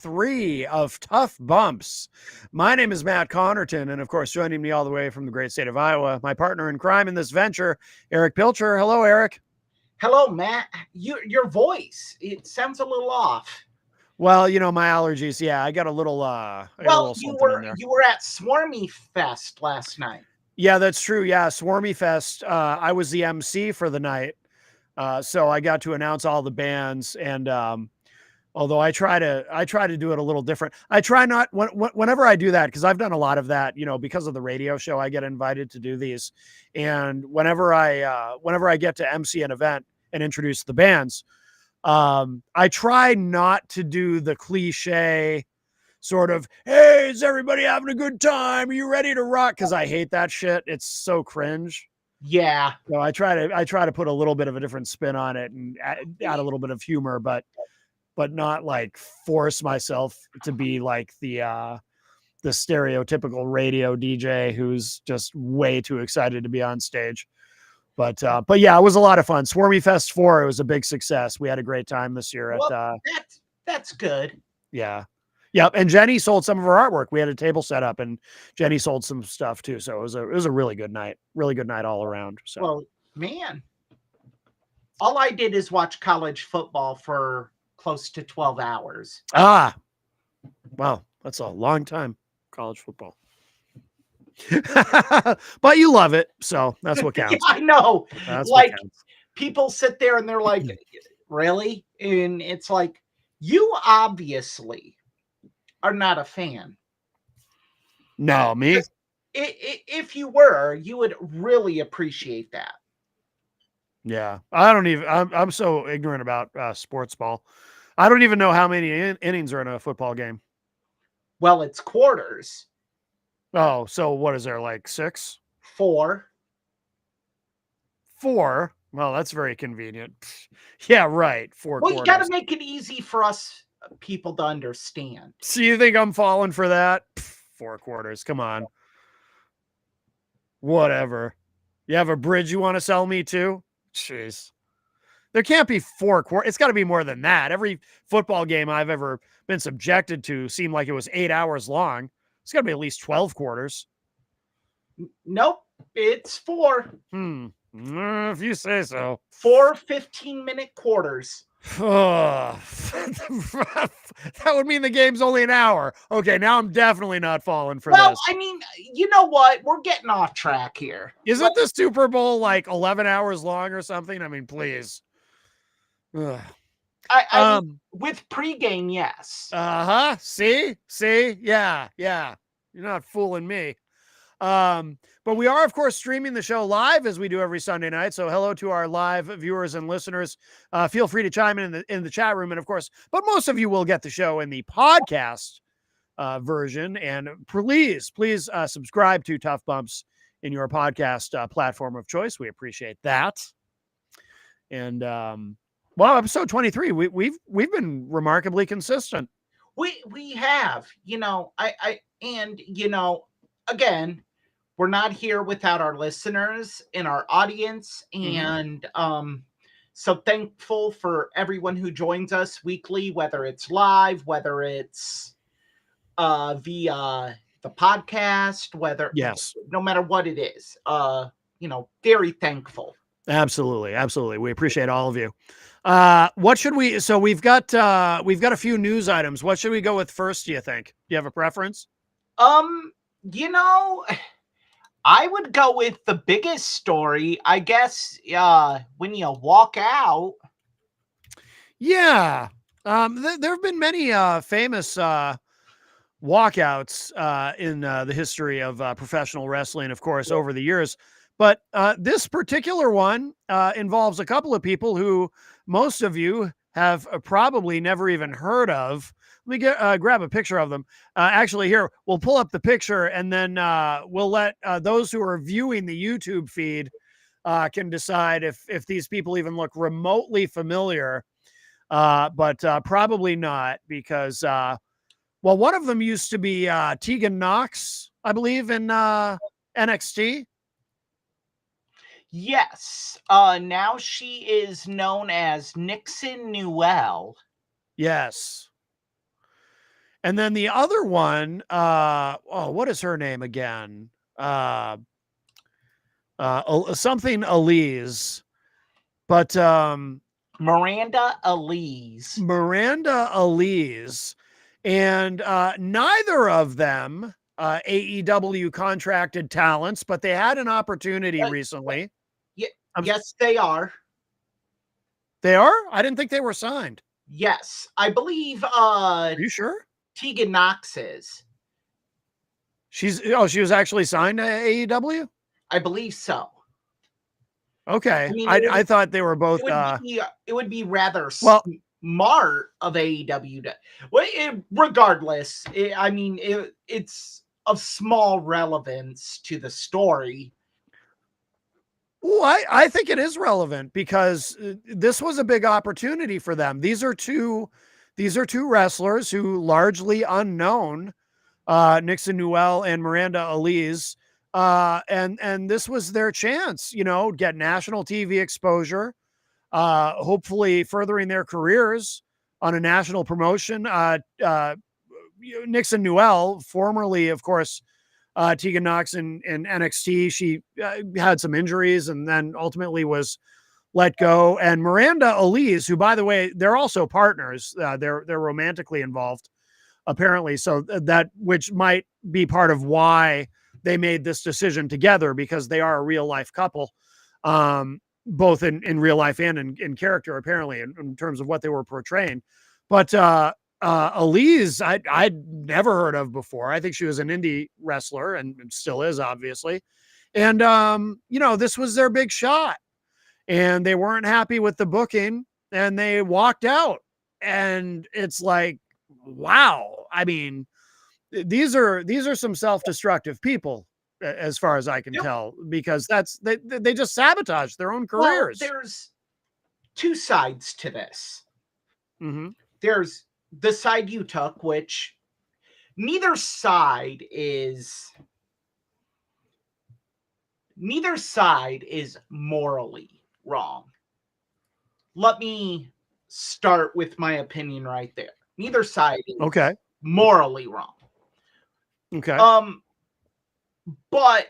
3 of Tough Bumps. My name is Matt Connerton, and of course, joining me all the way from the great state of Iowa, my partner in crime in this venture, Eric Pilcher. Hello, Eric. Hello, Matt. Your voice, it sounds a little off. Well, my allergies. Yeah, I got a little Well, you something in were there. you were at Swarmy Fest last night. Yeah, that's true. Yeah, Swarmy Fest. I was the MC for the night, so I got to announce all the bands. And although I try to do it a little different. I try not whenever I do that, because I've done a lot of that. Because of the radio show, I get invited to do these, and whenever I get to MC an event and introduce the bands, I try not to do the cliche sort of, hey, is everybody having a good time? Are you ready to rock? Because I hate that shit. It's so cringe. Yeah. So I try to put a little bit of a different spin on it and add a little bit of humor, but not like force myself to be like the stereotypical radio DJ who's just way too excited to be on stage. But yeah, it was a lot of fun. Swarmy Fest 4, it was a big success. We had a great time this year at that's good. Yeah. Yep. And Jenny sold some of her artwork. We had a table set up and Jenny sold some stuff too. So it was a really good night all around. So, well, man, all I did is watch college football for close to 12 hours. Wow. That's a long time, college football. But you love it. So that's what counts. Yeah, I know. That's like people sit there and they're like, really? And it's like, you obviously are not a fan. No, me? If you were, you would really appreciate that. Yeah. I'm so ignorant about sports ball. I don't even know how many innings are in a football game. Well, it's quarters. Oh, so what is there, like 6? 4. 4? Well, that's very convenient. Yeah, right. 4 quarters. Well, you got to make it easy for us people to understand. So you think I'm falling for that? 4 quarters. Come on. Whatever. You have a bridge you want to sell me to? Jeez. There can't be 4 quarters. It's got to be more than that. Every football game I've ever been subjected to seemed like it was 8 hours long. It's got to be at least 12 quarters. Nope. It's 4. If you say so. 4 15-minute quarters. That would mean the game's only an hour. Okay, now I'm definitely not falling for this. Well, I mean, you know what? We're getting off track here. Isn't the Super Bowl like 11 hours long or something? I mean, please. I with pregame, yes. See, yeah. You're not fooling me. But we are, of course, streaming the show live as we do every Sunday night. So hello to our live viewers and listeners. Feel free to chime in the chat room, and of course, but most of you will get the show in the podcast version. And please subscribe to Tough Bumps in your podcast platform of choice. We appreciate that. And well, episode 23, we've been remarkably consistent. We have, again, we're not here without our listeners and our audience. And so thankful for everyone who joins us weekly, whether it's live, whether it's via the podcast, no matter what it is, very thankful. Absolutely. We appreciate all of you. What should we, so we've got a few news items. What should we go with first, do you think? Do you have a preference? I would go with the biggest story, I guess, when you walk out. Yeah. There have been many famous walkouts in the history of professional wrestling, of course, over the years. But this particular one involves a couple of people who most of you have probably never even heard of. Let me grab a picture of them. Actually, here, we'll pull up the picture, and then we'll let those who are viewing the YouTube feed can decide if these people even look remotely familiar. But probably not, because, well, one of them used to be Tegan Knox, I believe, in NXT. Yes. Now she is known as Nixon Newell. Yes. And then the other one, what is her name again? Something Elise, but Miranda Elise. Miranda Elise, and neither of them AEW contracted talents, but they had an opportunity recently. Yes, they are. They are? I didn't think they were signed. Yes, I believe. Are you sure? Tegan Knox is. She was actually signed to AEW? I believe so. Okay. I mean, I thought they were both. It would be rather well, smart of AEW to. Well, regardless, it's of small relevance to the story. Well, I think it is relevant because this was a big opportunity for them. These are two wrestlers who largely unknown, Nixon Newell and Miranda Elise, and this was their chance, get national TV exposure, hopefully furthering their careers on a national promotion. Nixon Newell, formerly, of course, Tegan Knox in NXT. She had some injuries and then ultimately was let go. And Miranda Elise, who, by the way, they're also partners. They're romantically involved, apparently. So that, which might be part of why they made this decision together, because they are a real life couple, both in real life and in character, apparently, in terms of what they were portraying. But Elise, I'd never heard of before. I think she was an indie wrestler and still is, obviously. And, this was their big shot, and they weren't happy with the booking and they walked out. And it's like, wow. I mean, these are some self-destructive people, as far as I can tell, because they just sabotage their own careers. Well, there's two sides to this. Mm-hmm. There's the side you took, which neither side is morally wrong. Let me start with my opinion right there. Neither side is morally wrong. Okay. But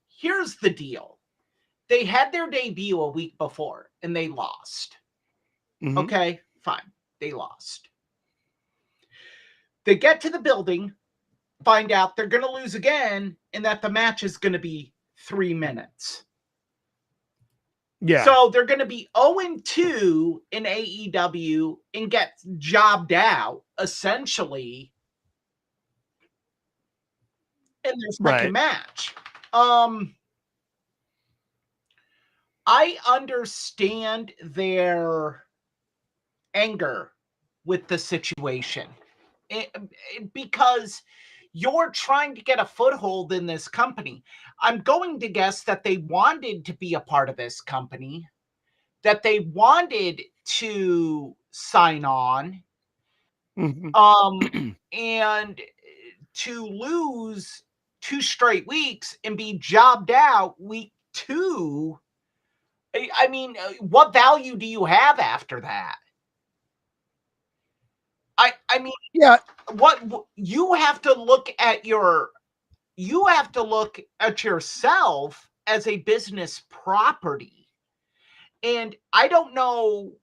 here's the deal. They had their debut a week before and they lost. Mm-hmm. Okay, fine. They lost. They get to the building, find out they're going to lose again, and that the match is going to be 3 minutes. Yeah. So they're going to be 0-2 in AEW and get jobbed out, essentially, in their second match. I understand their anger with the situation. Because you're trying to get a foothold in this company. I'm going to guess that they wanted to be a part of this company, that they wanted to sign on, and to lose 2 straight weeks and be jobbed out week 2. I mean, what value do you have after that? I mean, yeah. What you have to look at yourself as a business property. And I don't know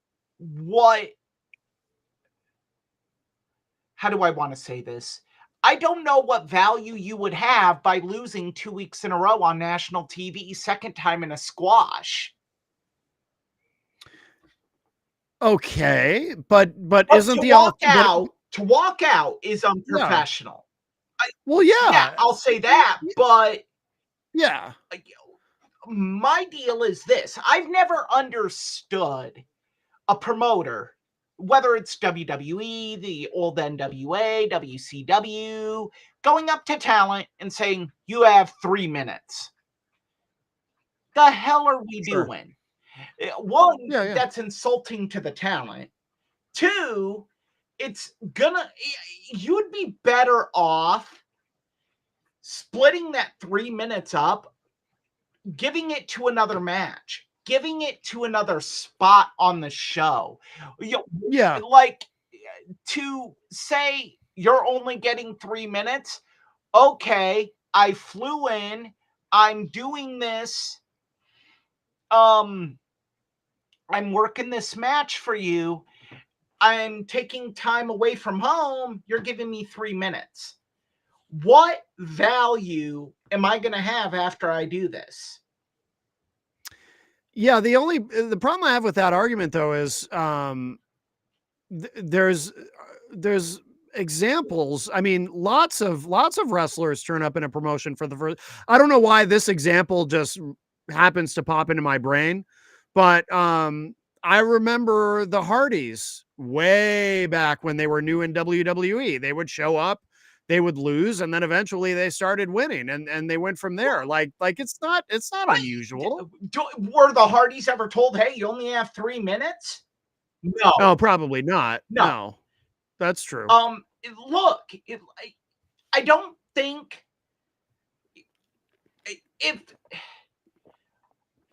how do I want to say this? I don't know what value you would have by losing 2 weeks in a row on national TV, second time in a squash. Okay, but isn't the to walk out is unprofessional. Yeah. I'll say that, but yeah, my deal is this. I've never understood a promoter, whether it's WWE, the old NWA, WCW, going up to talent and saying, you have 3 minutes. The hell are we doing? One, that's insulting to the talent. 2, you'd be better off splitting that 3 minutes up, giving it to another match, giving it to another spot on the show. Like, to say you're only getting 3 minutes. Okay, I flew in. I'm doing this. I'm working this match for you. I'm taking time away from home. You're giving me 3 minutes. What value am I going to have after I do this? Yeah, the problem I have with that argument though is there's examples. I mean, lots of wrestlers turn up in a promotion for the first. I don't know why this example just happens to pop into my brain, but I remember the Hardys way back when they were new in WWE. They would show up, they would lose, and then eventually they started winning, and they went from there. Like it's not unusual. Were the Hardys ever told, "Hey, you only have 3 minutes"? No. Oh, probably not. No. No, that's true. Look, I don't think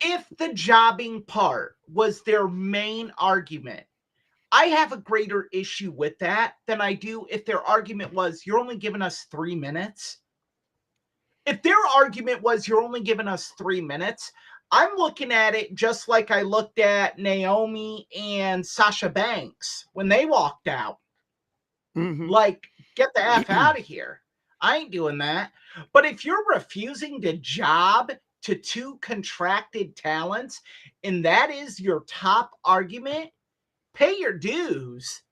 if the jobbing part was their main argument, I have a greater issue with that than I do if their argument was, "You're only giving us 3 minutes." If their argument was, "You're only giving us 3 minutes," I'm looking at it just like I looked at Naomi and Sasha Banks when they walked out. Mhm. Like, get the F out of here. I ain't doing that. But if you're refusing to job to 2 contracted talents, and that is your top argument, pay your dues.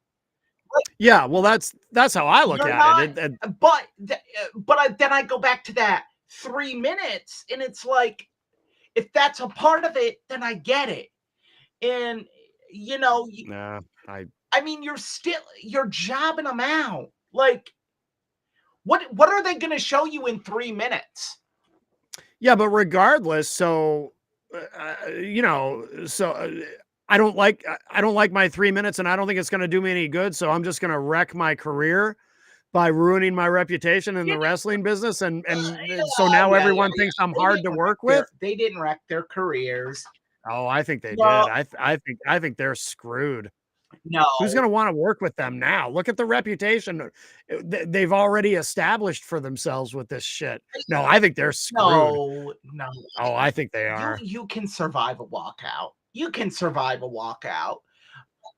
Yeah, well, that's how I look You're at not, it. but then I go back to that 3 minutes, and it's like, if that's a part of it, then I get it. And Nah, I mean, you're jobbing them out. Like, what are they going to show you in 3 minutes? yeah, but regardless, so I don't like my 3 minutes, and I don't think it's going to do me any good. So I'm just going to wreck my career by ruining my reputation in the wrestling business, and so now everyone thinks I'm hard to work with. They didn't wreck their careers. Oh, I think they No. did. I think they're screwed. No. Who's going to want to work with them now? Look at the reputation they've already established for themselves with this shit. No, I think they're screwed. No. Oh, I think they are. You can survive a walkout. You can survive a walkout.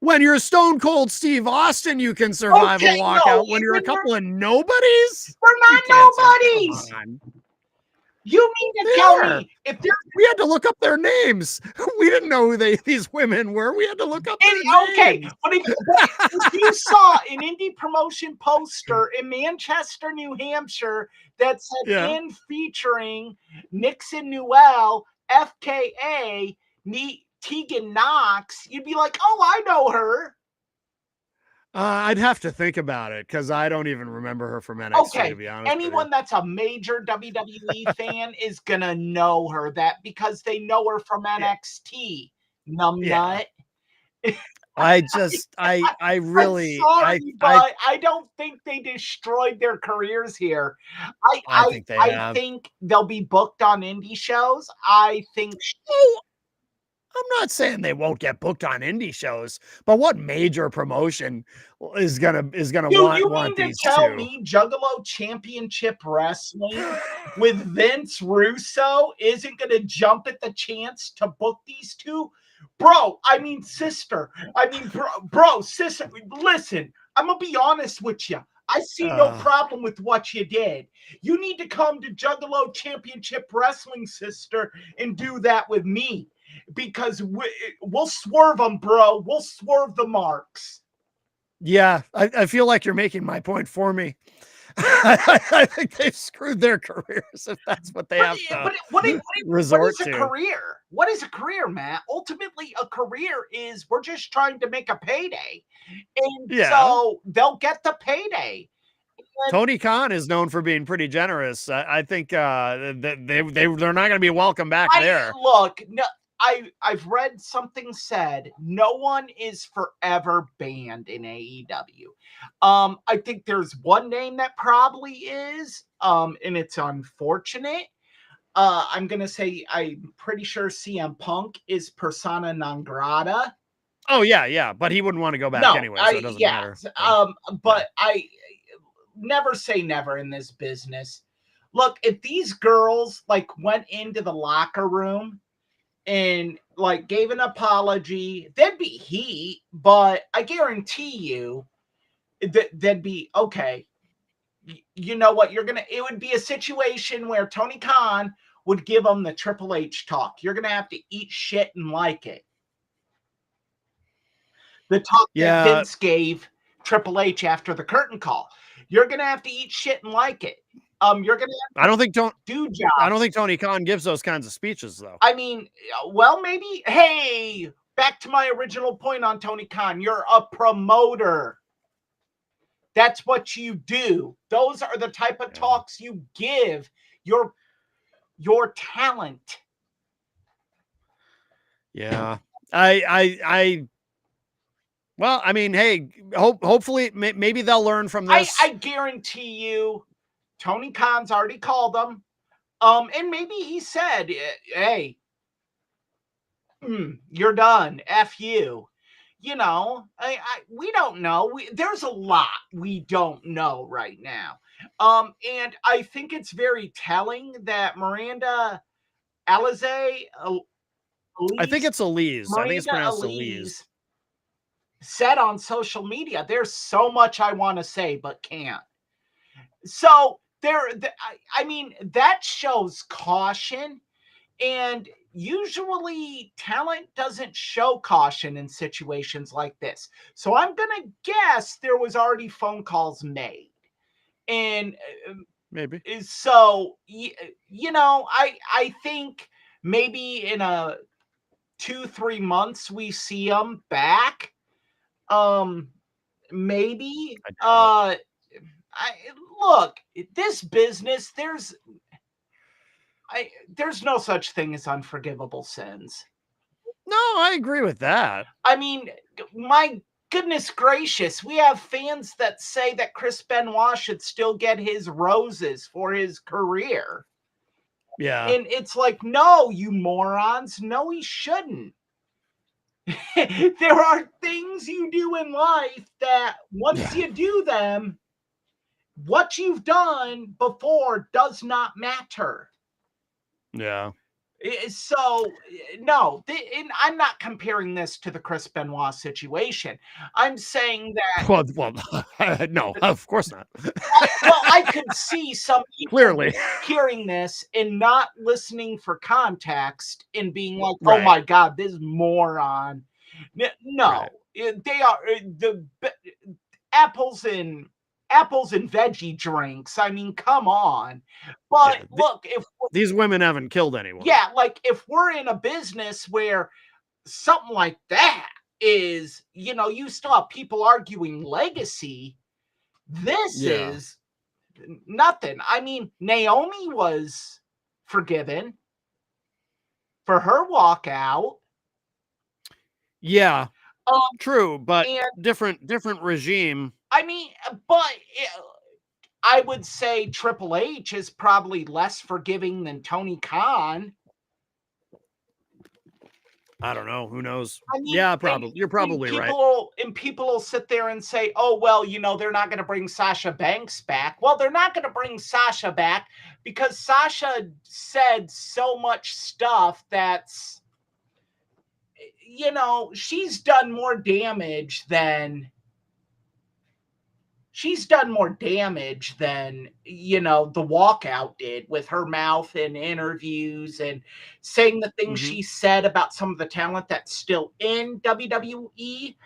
When you're Stone Cold Steve Austin, you can survive a walkout. When you're a couple of nobodies, they're not nobodies. You mean to tell me if we had to look up their names? We didn't know who these women were. We had to look up their names. Okay, but if you saw an indie promotion poster in Manchester, New Hampshire that said "in featuring Nixon Newell, FKA, Tegan Knox," you'd be like, "Oh, I know her." I'd have to think about it because I don't even remember her from NXT, to be honest. Anyone that's a major WWE fan is gonna know her because they know her from NXT. Numbnut. I really, I'm sorry, but I don't think they destroyed their careers here. I think they have. I think they'll be booked on indie shows. I think. I'm not saying they won't get booked on indie shows, but what major promotion is gonna want these two? You mean to tell me Juggalo Championship Wrestling with Vince Russo isn't gonna jump at the chance to book these two? Bro, sister. Sister. Listen, I'm gonna be honest with you. I see no problem with what you did. You need to come to Juggalo Championship Wrestling, sister, and do that with me. Because we'll swerve them, bro. We'll swerve the marks. Yeah, I feel like you're making my point for me. I think they've screwed their careers if that's what they have to resort to. What is a career? What is a career, Matt? Ultimately, a career is we're just trying to make a payday. And so they'll get the payday. Tony Khan is known for being pretty generous. I think they're not going to be welcome back there. Look, no, I've read something said no one is forever banned in AEW. I think there's one name that probably is, and it's unfortunate. I'm gonna say I'm pretty sure CM Punk is persona non grata. Oh yeah, but he wouldn't want to go back anyway, so it doesn't matter. But never say never in this business. Look, if these girls like went into the locker room and like gave an apology, there'd be heat, but I guarantee you that they'd be okay. You know what? It would be a situation where Tony Khan would give them the Triple H talk. You're gonna have to eat shit and like it. The talk that Vince gave Triple H after the curtain call. You're gonna have to eat shit and like it. You're gonna have I don't think do jobs. I don't think Tony Khan gives those kinds of speeches, though. I mean, well, maybe. Hey, back to my original point on Tony Khan. You're a promoter. That's what you do. Those are the type of talks you give your talent. Yeah. Well, I mean, hey, hopefully maybe they'll learn from this. I guarantee you Tony Khan's already called them. And maybe he said, hey, you're done. F you. You know, we don't know. There's a lot we don't know right now. And I think it's very telling that Miranda Alizé, I think it's Elise. I think it's pronounced Elise, said on social media, there's so much I want to say, but can't. So I mean, that shows caution, and usually talent doesn't show caution in situations like this. So I'm going to guess there was already phone calls made. And maybe. So, you know, I think maybe in 2-3 months we see them back. Maybe. Look, this business, there's no such thing as unforgivable sins. No, I agree with that. I mean, my goodness gracious, we have fans that say that Chris Benoit should still get his roses for his career. Yeah. And it's like, no, you morons. No, he shouldn't. There are things you do in life that once you do them, what you've done before does not matter. Yeah. So, no, and I'm not comparing this to the Chris Benoit situation. I'm saying that. Well, no, of course not. Well, I could see some people clearly hearing this and not listening for context and being like, right. "Oh my God, this moron." No, right. They are the apples and veggie drinks. I mean, come on. But look, if these women haven't killed anyone. Yeah, like if we're in a business where something like that is, you know, you still have people arguing legacy. This is nothing. I mean, Naomi was forgiven for her walkout. Yeah. True, but different regime. I mean, but I would say Triple H is probably less forgiving than Tony Khan. I don't know. Who knows? I mean, yeah, probably. You're probably right. And people will sit there and say, oh, well, you know, they're not going to bring Sasha Banks back. Well, they're not going to bring Sasha back because Sasha said so much stuff that's, you know, she's done more damage than, you know, the walkout did with her mouth in interviews and saying the things she said about some of the talent that's still in WWE.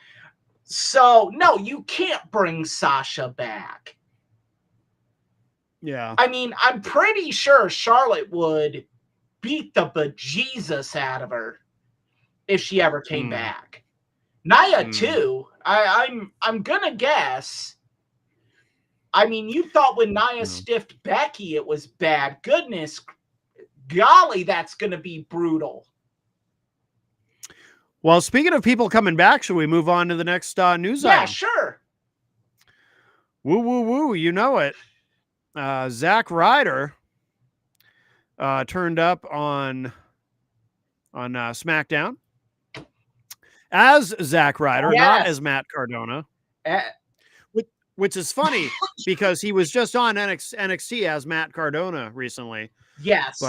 So, no, you can't bring Sasha back. Yeah. I mean, I'm pretty sure Charlotte would beat the bejesus out of her if she ever came back. Nia, too. I'm going to guess. I mean, you thought when Nia stiffed Becky, it was bad. Goodness, golly, that's going to be brutal. Well, speaking of people coming back, should we move on to the next news item? Yeah, sure. Woo, woo, woo. You know it. Zack Ryder turned up on SmackDown as Zack Ryder, not as Matt Cardona. which is funny because he was just on NXT as Matt Cardona recently. Yes.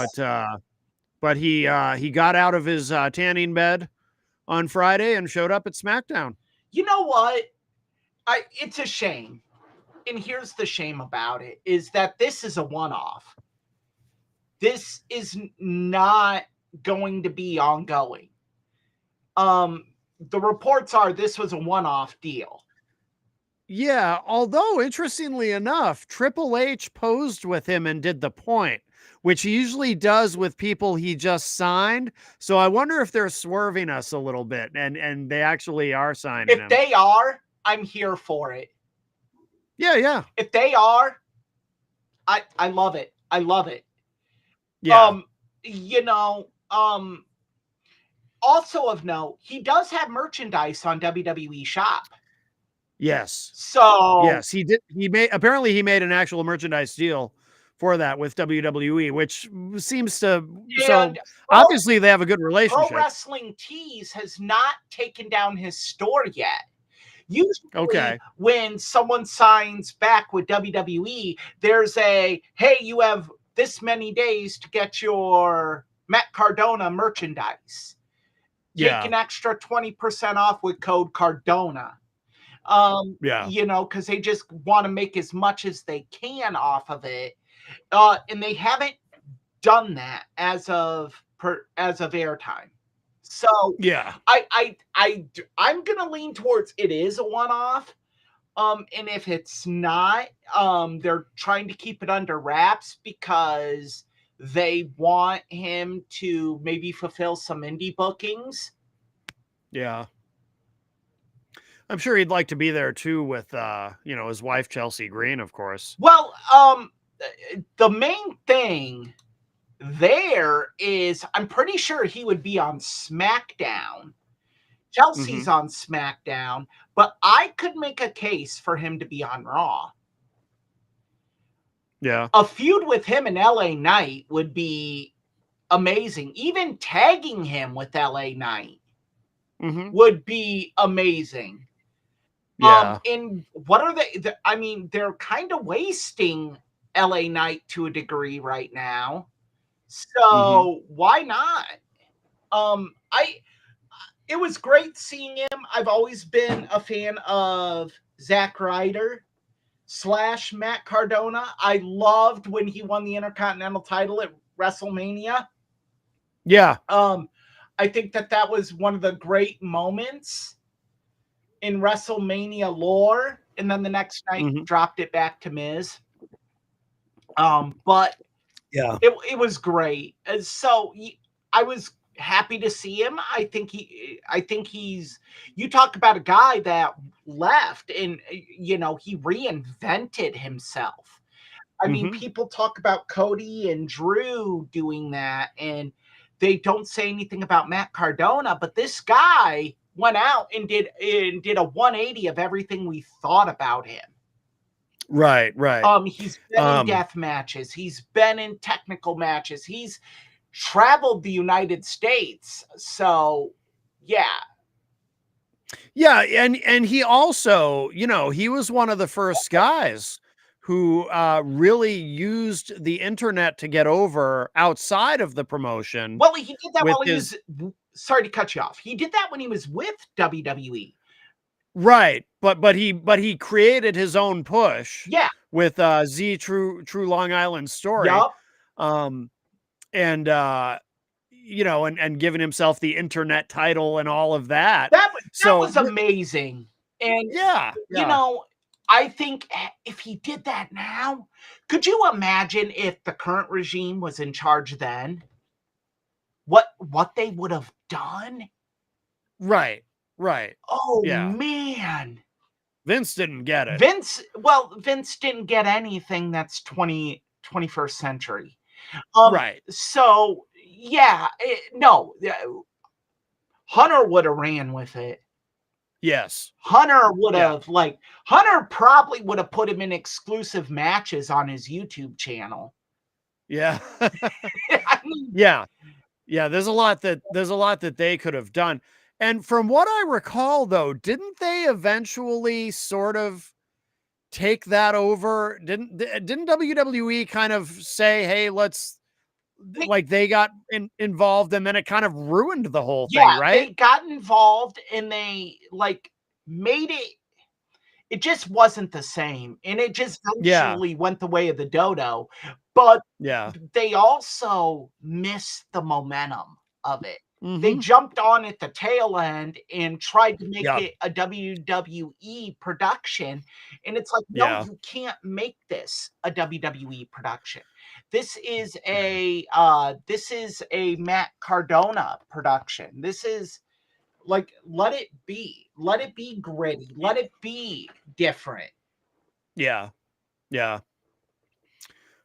But he got out of his tanning bed on Friday and showed up at SmackDown. You know what? It's a shame. And here's the shame about it, is that this is a one-off. This is not going to be ongoing. The reports are this was a one-off deal. Yeah, although interestingly enough, Triple H posed with him and did the point, which he usually does with people he just signed. So I wonder if they're swerving us a little bit and they actually are signing him. If they are, I'm here for it. Yeah. If they are, I love it. I love it. Yeah. Also of note, he does have merchandise on WWE Shop. Yes. So yes, he did. He made an actual merchandise deal for that with WWE, which seems to. So obviously they have a good relationship. Pro Wrestling Tees has not taken down his store yet. Usually, when someone signs back with WWE, there's a, hey, you have this many days to get your Matt Cardona merchandise. Take an extra 20% off with code Cardona. Because they just want to make as much as they can off of it. And they haven't done that as of airtime. So yeah, I'm gonna lean towards it is a one-off. And if it's not, they're trying to keep it under wraps because they want him to maybe fulfill some indie bookings. Yeah. I'm sure he'd like to be there too with his wife Chelsea Green, of course. Well, the main thing there is I'm pretty sure he would be on SmackDown. Chelsea's on SmackDown, but I could make a case for him to be on Raw. Yeah. A feud with him and LA Knight would be amazing. Even tagging him with LA Knight would be amazing. Yeah. And what are they? I mean, they're kind of wasting LA Knight to a degree right now. So why not? It was great seeing him. I've always been a fan of Zack Ryder / Matt Cardona. I loved when he won the Intercontinental title at WrestleMania. Yeah. I think that was one of the great moments in WrestleMania lore. And then the next night dropped it back to Miz. But yeah, it was great. So I was happy to see him. I think he's, you talk about a guy that left and, he reinvented himself. I mean, people talk about Cody and Drew doing that and they don't say anything about Matt Cardona, but this guy went out and did a 180 of everything we thought about him. Right. He's been in death matches. He's been in technical matches. He's traveled the United States. So, yeah. Yeah, and he also, he was one of the first guys who really used the internet to get over outside of the promotion. Well, he did that while he was, sorry to cut you off. He did that when he was with WWE. Right, but he created his own push. Yeah, with Z True Long Island Story. Yep. And giving himself the internet title and all of that. That was amazing. And yeah. I think if he did that now, could you imagine if the current regime was in charge then? What they would have done? Right. Oh, yeah. Man. Vince didn't get it. Vince didn't get anything that's 21st century. Right. So, yeah, Hunter would have ran with it. Yes. Hunter would have, Hunter probably would have put him in exclusive matches on his YouTube channel. Yeah. I mean, yeah. There's a lot that they could have done. And from what I recall, though, didn't they eventually sort of take that over? Didn't WWE kind of say, "Hey, let's," They, like they got involved, and then it kind of ruined the whole thing, yeah, right? they got involved and they like made it just wasn't the same, and it just Yeah, eventually went the way of the dodo, but yeah. they also missed the momentum of it. They Mhm. jumped on at the tail end and tried to make Yeah, it a WWE production, and it's like, "No, yeah. you can't make this a WWE production. This is a Matt Cardona production. This is like, let it be. Let it be gritty. Let it be different." Yeah, yeah.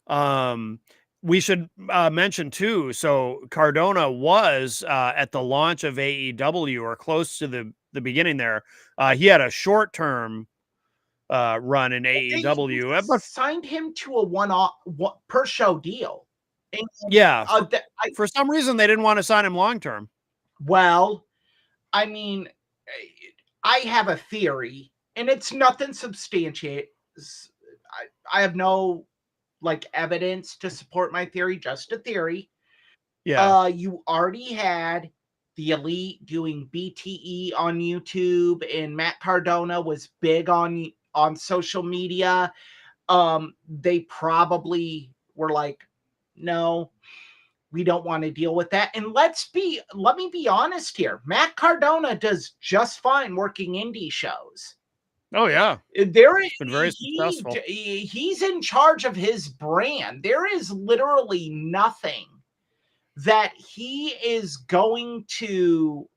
Um, we should mention too. So Cardona was at the launch of AEW, or close to the beginning there. He had a short term run in They AEW, but signed him to a one-off per show deal. And, yeah, that for some reason they didn't want to sign him long term. well, I mean, I have a theory, and it's nothing substantiate. I have no like evidence to support my theory, just a theory. Yeah, You already had the Elite doing BTE on YouTube, and Matt Cardona was big on social media. They probably were like, no, we don't want to deal with that. And let me be honest here. Matt Cardona does just fine working indie shows. oh yeah, There it's been very successful. he's in charge of his brand. There is literally nothing that he is going to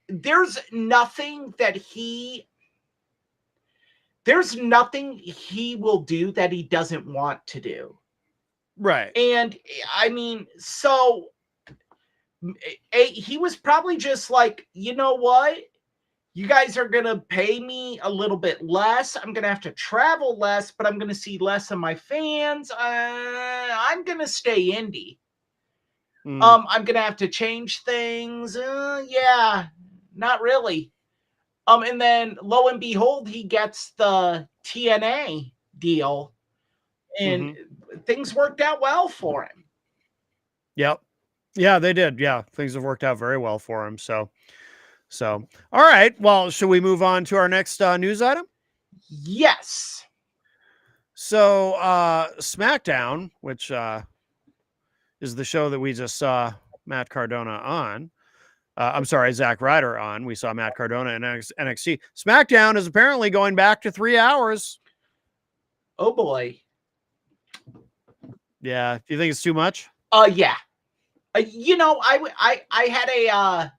there's nothing that he there's nothing he will do that he doesn't want to do. Right. And I mean, so he was probably just like, you know what? You guys are going to pay me a little bit less. I'm going to have to travel less, but I'm going to see less of my fans. I'm going to stay indie. Mm, I'm going to have to change things. Yeah, not really. And then lo and behold, he gets the TNA deal, and hmm. things worked out well for him. Yep. Yeah, they did. Yeah, things have worked out very well for him. So, all right. Well, should we move on to our next news item? Yes. So, SmackDown, which is the show that we just saw Matt Cardona on. I'm sorry, Zack Ryder on. We saw Matt Cardona in NXT. SmackDown is apparently going back to 3 hours. Oh boy. Yeah. Do you think it's too much? Yeah. I had a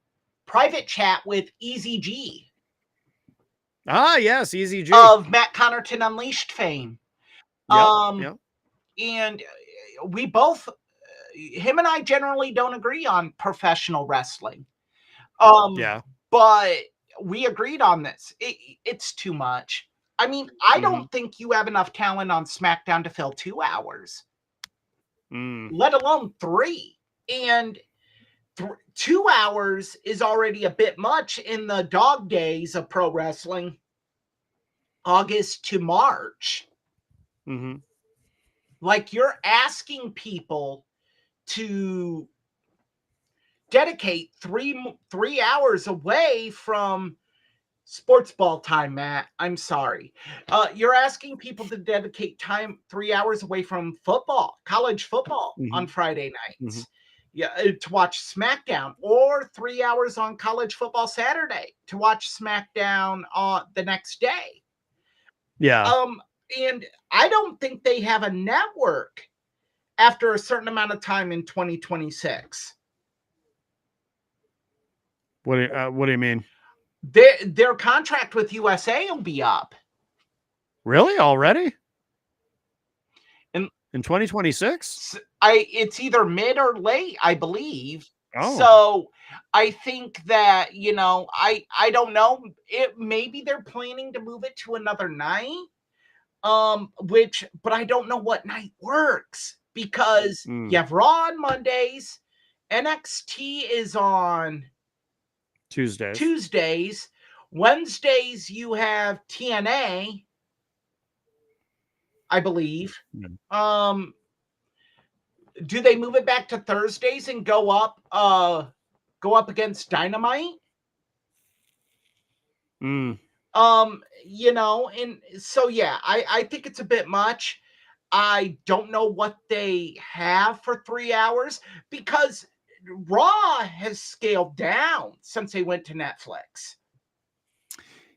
private chat with Easy G Ah, yes, Easy G. of Matt Connerton Unleashed fame. Yep. Um, Yep. and we both, him and I generally don't agree on professional wrestling. Um, Yeah. but we agreed on this. It's too much. I mean, I Hmm. don't think you have enough talent on SmackDown to fill 2 hours, Mm. let alone three. And 2 hours is already a bit much in the dog days of pro wrestling, August to March. Hmm. Like, you're asking people to dedicate 3 hours away from sports ball time, Matt. I'm sorry. You're asking people to dedicate time 3 hours away from football, college football on Hmm. Friday Hmm. nights. Yeah, to watch SmackDown, or 3 hours on college football Saturday to watch SmackDown on the next day. Yeah. Um, and I don't think they have a network after a certain amount of time in 2026. What do you mean? Their contract with USA will be up. Really? Already? And In 2026? it's either mid or late, I believe. Oh. So I think that, I don't know. Maybe they're planning to move it to another night. But I don't know what night works, because you Mm. have Raw on Mondays, NXT is on Tuesdays. Tuesdays, Wednesdays you have TNA, I believe. Yeah. Do they move it back to Thursdays and go up against Dynamite? Mm. And so yeah, I think it's a bit much. I don't know what they have for 3 hours because Raw has scaled down since they went to Netflix.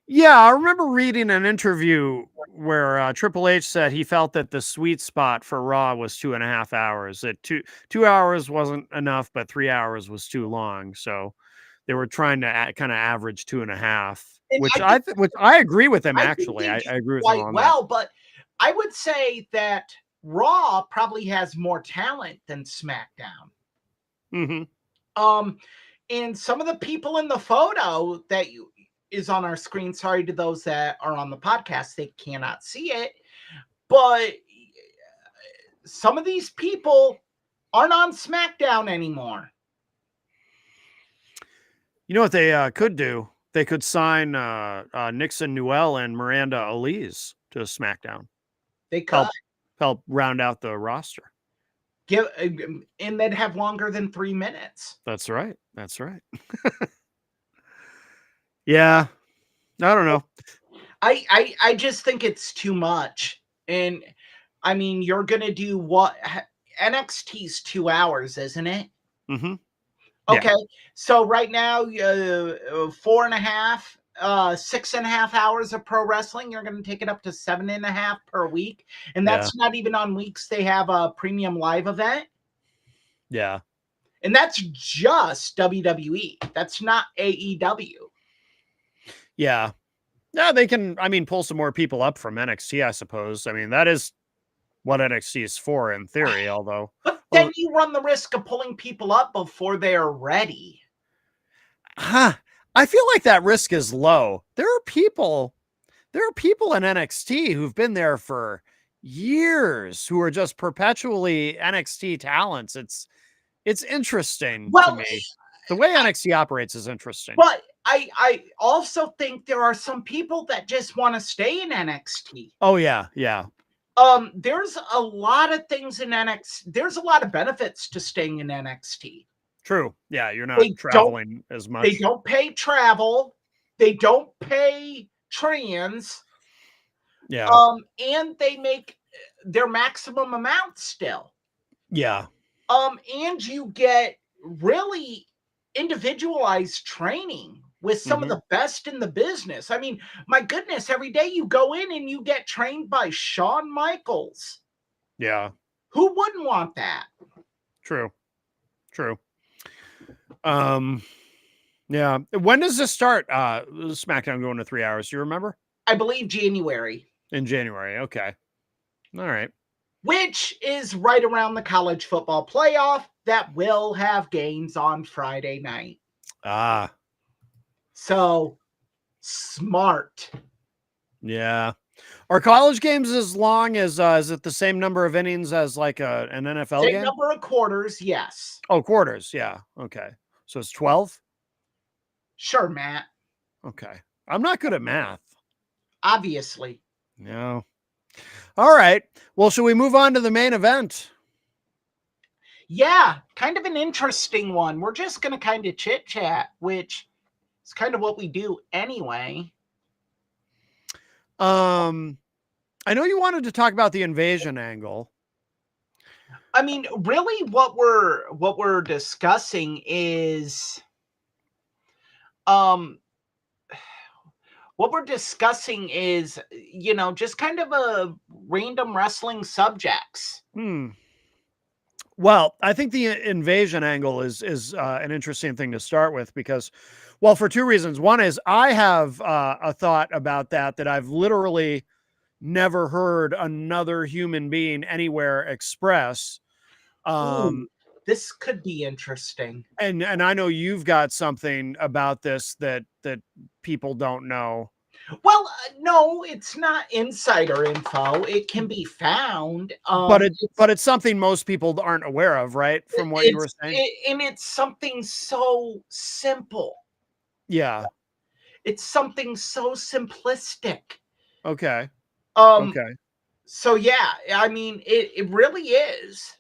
Yeah, I remember reading an interview where Triple H said he felt that the sweet spot for Raw was 2.5 hours. That two hours wasn't enough, but 3 hours was too long. So they were trying to kind of average 2.5, And which which I agree with them. I think Actually, they I do agree with them quite on that. well, but I would say that Raw probably has more talent than SmackDown. Hmm. Um, and some of the people in the photo is on our screen. Sorry to those that are on the podcast, they cannot see it, but some of these people aren't on SmackDown anymore. You know what they could do? They could sign Nixon Newell and Miranda Elise to SmackDown. They could Help round out the roster. and they'd have longer than 3 minutes. That's right. That's right. Yeah. I don't know. I just think it's too much. And I mean, you're gonna do what? NXT's 2 hours, isn't it? Hmm. Okay, Yeah. so right now, 4.5, 6.5 hours of pro wrestling. You're going to take it up to 7.5 per week, and Yeah. that's not even on weeks they have a premium live event, Yeah. and that's just WWE. That's not AEW. Yeah. Yeah. They can, I mean, pull some more people up from NXT, I suppose. I mean, that is what NXT is for in theory, although. But then you run the risk of pulling people up before they're ready. Huh. I feel like that risk is low. There are people in NXT who've been there for years who are just perpetually NXT talents. It's interesting to me. The way NXT operates is interesting. But I also think there are some people that just want to stay in NXT. Oh yeah, yeah. There's a lot of things in NXT. There's a lot of benefits to staying in NXT. True. Yeah, you're not traveling as much. They don't pay travel. They don't pay trans. Yeah. And they make their maximum amount still. Yeah. And you get really individualized training with some of the best in the business. I mean, my goodness, every day you go in and you get trained by Shawn Michaels. Yeah. Who wouldn't want that? True. Yeah. When does this start? SmackDown going to 3 hours. Do you remember? I believe January. In January. Okay. All right. Which is right around the college football playoff that will have games on Friday night. Ah. So smart. Yeah. Are college games as long as is it the same number of innings as like an NFL Same game? number of quarters, yes. Oh, quarters. Yeah. Okay. So it's 12? Sure, Matt. Okay. I'm not good at math. Obviously. No. All right. Well, should we move on to the main event? Yeah, kind of an interesting one. We're just going to kind of chit chat, which is kind of what we do anyway. I know you wanted to talk about the invasion angle. I mean, really what we're discussing is what we're discussing is, just kind of a random wrestling subjects. Well, I think the invasion angle is an interesting thing to start with because, well, for two reasons. One is I have a thought about that I've literally never heard another human being anywhere express. Ooh, this could be interesting. And I know you've got something about this that people don't know. Well, no, it's not insider info. It can be found, but it's something most people aren't aware of, right? From what you were saying, and it's something so simple. Yeah, it's something so simplistic. Okay. Okay. So yeah, I mean, it really is.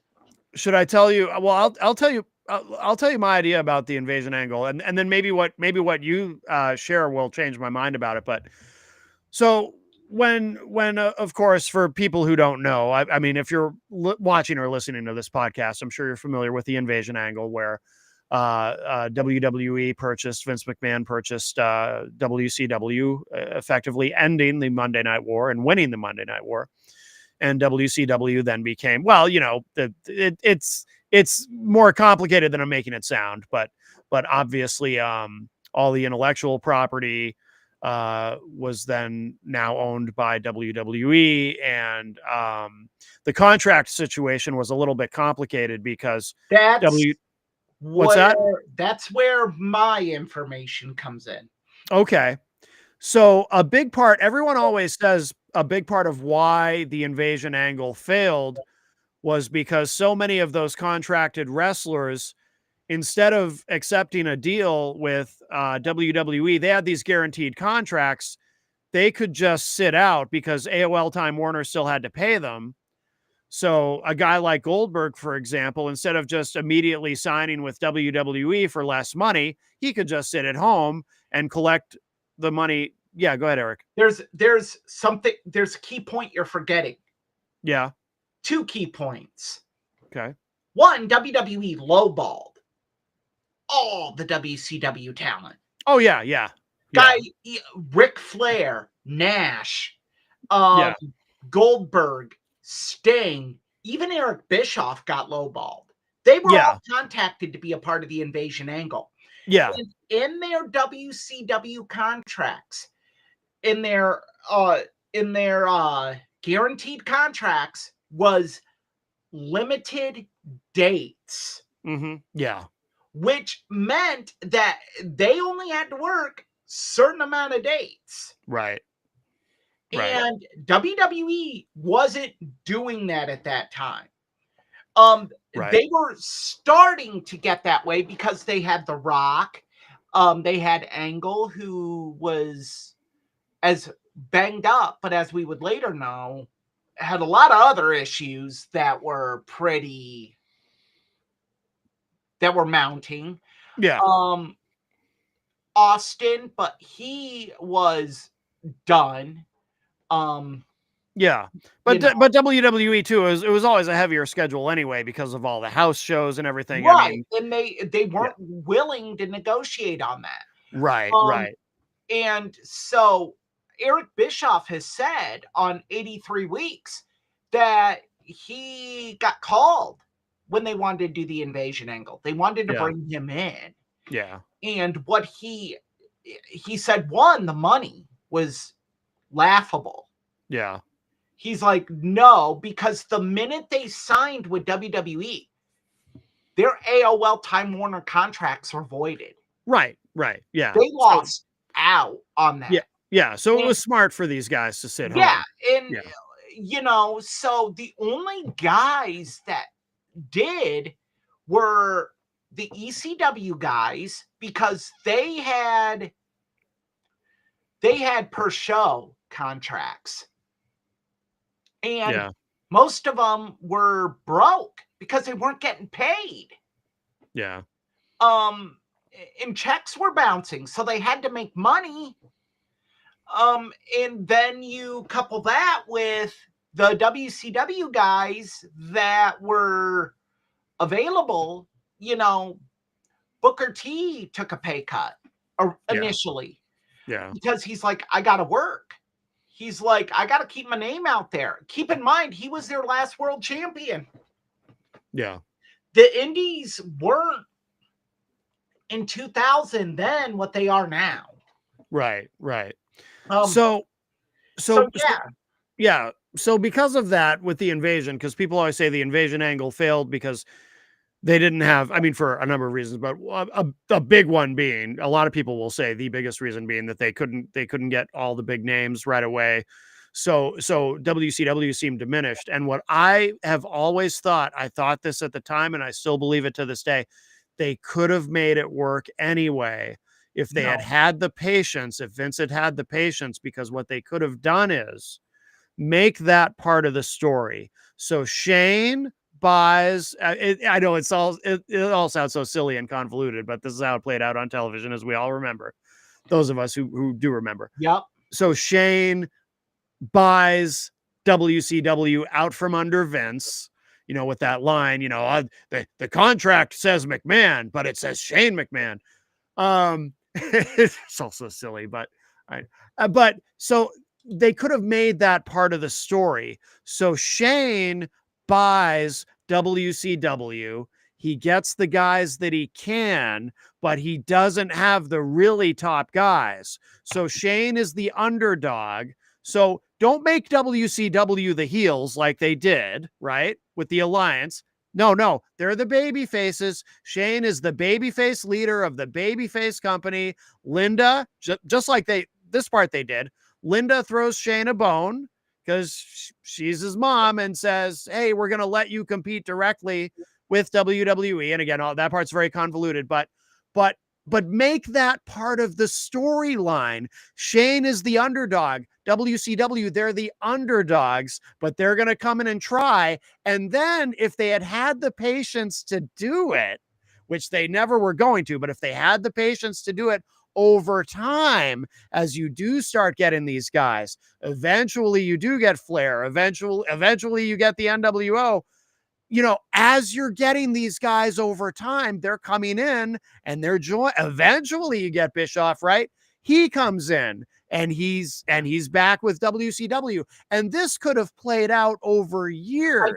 Should I tell you? Well, I'll tell you. I'll tell you my idea about the invasion angle, and then maybe what you share will change my mind about it. But so when of course, for people who don't know, I mean, if you're watching or listening to this podcast, I'm sure you're familiar with the invasion angle, where WWE purchased, Vince McMahon purchased WCW, effectively ending the Monday Night War and winning the Monday Night War. And WCW then became, well, it's more complicated than I'm making it sound, but obviously all the intellectual property was then now owned by WWE, and the contract situation was a little bit complicated because That's W what's where that? that's where my information comes in. Okay. So a big part, everyone always says a big part of why the invasion angle failed was because so many of those contracted wrestlers, instead of accepting a deal with WWE, they had these guaranteed contracts. They could just sit out because AOL Time Warner still had to pay them. So a guy like Goldberg, for example, instead of just immediately signing with WWE for less money, he could just sit at home and collect the money. Yeah, go ahead, Eric. There's something, there's a key point you're forgetting. Yeah. 2 key points. Okay. 1, WWE lowballed all the WCW talent. Oh yeah, yeah. Guy, Ric Flair, Nash, Yeah. Goldberg, Sting, even Eric Bischoff got lowballed. They were Yeah. all contacted to be a part of the invasion angle. Yeah. And in their WCW contracts, in their guaranteed contracts, was limited dates, Yeah. which meant that they only had to work certain amount of dates. Right. Right. And WWE wasn't doing that at that time. Right. They were starting to get that way because they had The Rock. They had Angle, who was as banged up, but as we would later know, had a lot of other issues that were mounting. Yeah. Austin, but he was done. Yeah. But but WWE too, it was always a heavier schedule anyway because of all the house shows and everything. Right. I mean, And they weren't willing to negotiate on that. right, right. And so Eric Bischoff has said on 83 Weeks that he got called when they wanted to do the invasion angle. They wanted to bring him in. Yeah. And what he said, one, the money was laughable. Yeah. He's like, no, because the minute they signed with WWE, their AOL Time Warner contracts were voided. Right, right. Yeah. They lost out on that. Yeah. Yeah. So it was smart for these guys to sit home. Yeah. And, so the only guys that did were the ECW guys, because they had per show contracts. And most of them were broke because they weren't getting paid. Yeah. And checks were bouncing, so they had to make money. And then you couple that with the WCW guys that were available. Booker T took a pay cut initially. Yeah. Because he's like, I got to work. He's like, I got to keep my name out there. Keep in mind, he was their last world champion. Yeah. The Indies weren't in 2000 then what they are now. Right, right. So because of that, with the invasion, because people always say the invasion angle failed because they didn't have, I mean, for a number of reasons, but a big one being, a lot of people will say the biggest reason being that they couldn't get all the big names right away. So WCW seemed diminished. And what I have always thought, I thought this at the time, and I still believe it to this day, they could have made it work anyway if they had the patience, if Vince had the patience, because what they could have done is make that part of the story. So Shane buys. I know it all sounds so silly and convoluted, but this is how it played out on television, as we all remember. Those of us who do remember. Yep. So Shane buys WCW out from under Vince, with that line, the contract says McMahon, but it says Shane McMahon. It's also silly, but so they could have made that part of the story. So Shane buys WCW. He gets the guys that he can, but he doesn't have the really top guys. So Shane is the underdog. So don't make WCW the heels like they did, right? With the Alliance. No, they're the baby faces. Shane is the babyface leader of the babyface company. Linda, just like this part they did, Linda throws Shane a bone because she's his mom and says, hey, we're going to let you compete directly with WWE. And again, all that part's very convoluted, but make that part of the storyline. Shane is the underdog. WCW, they're the underdogs, but they're going to come in and try. And then if they had the patience to do it, which they never were going to, but if they had the patience to do it over time, as you do start getting these guys, eventually you do get Flair. Eventually you get the NWO. As you're getting these guys over time, they're coming in and they're eventually you get Bischoff, right? He comes in and he's back with WCW. And this could have played out over years.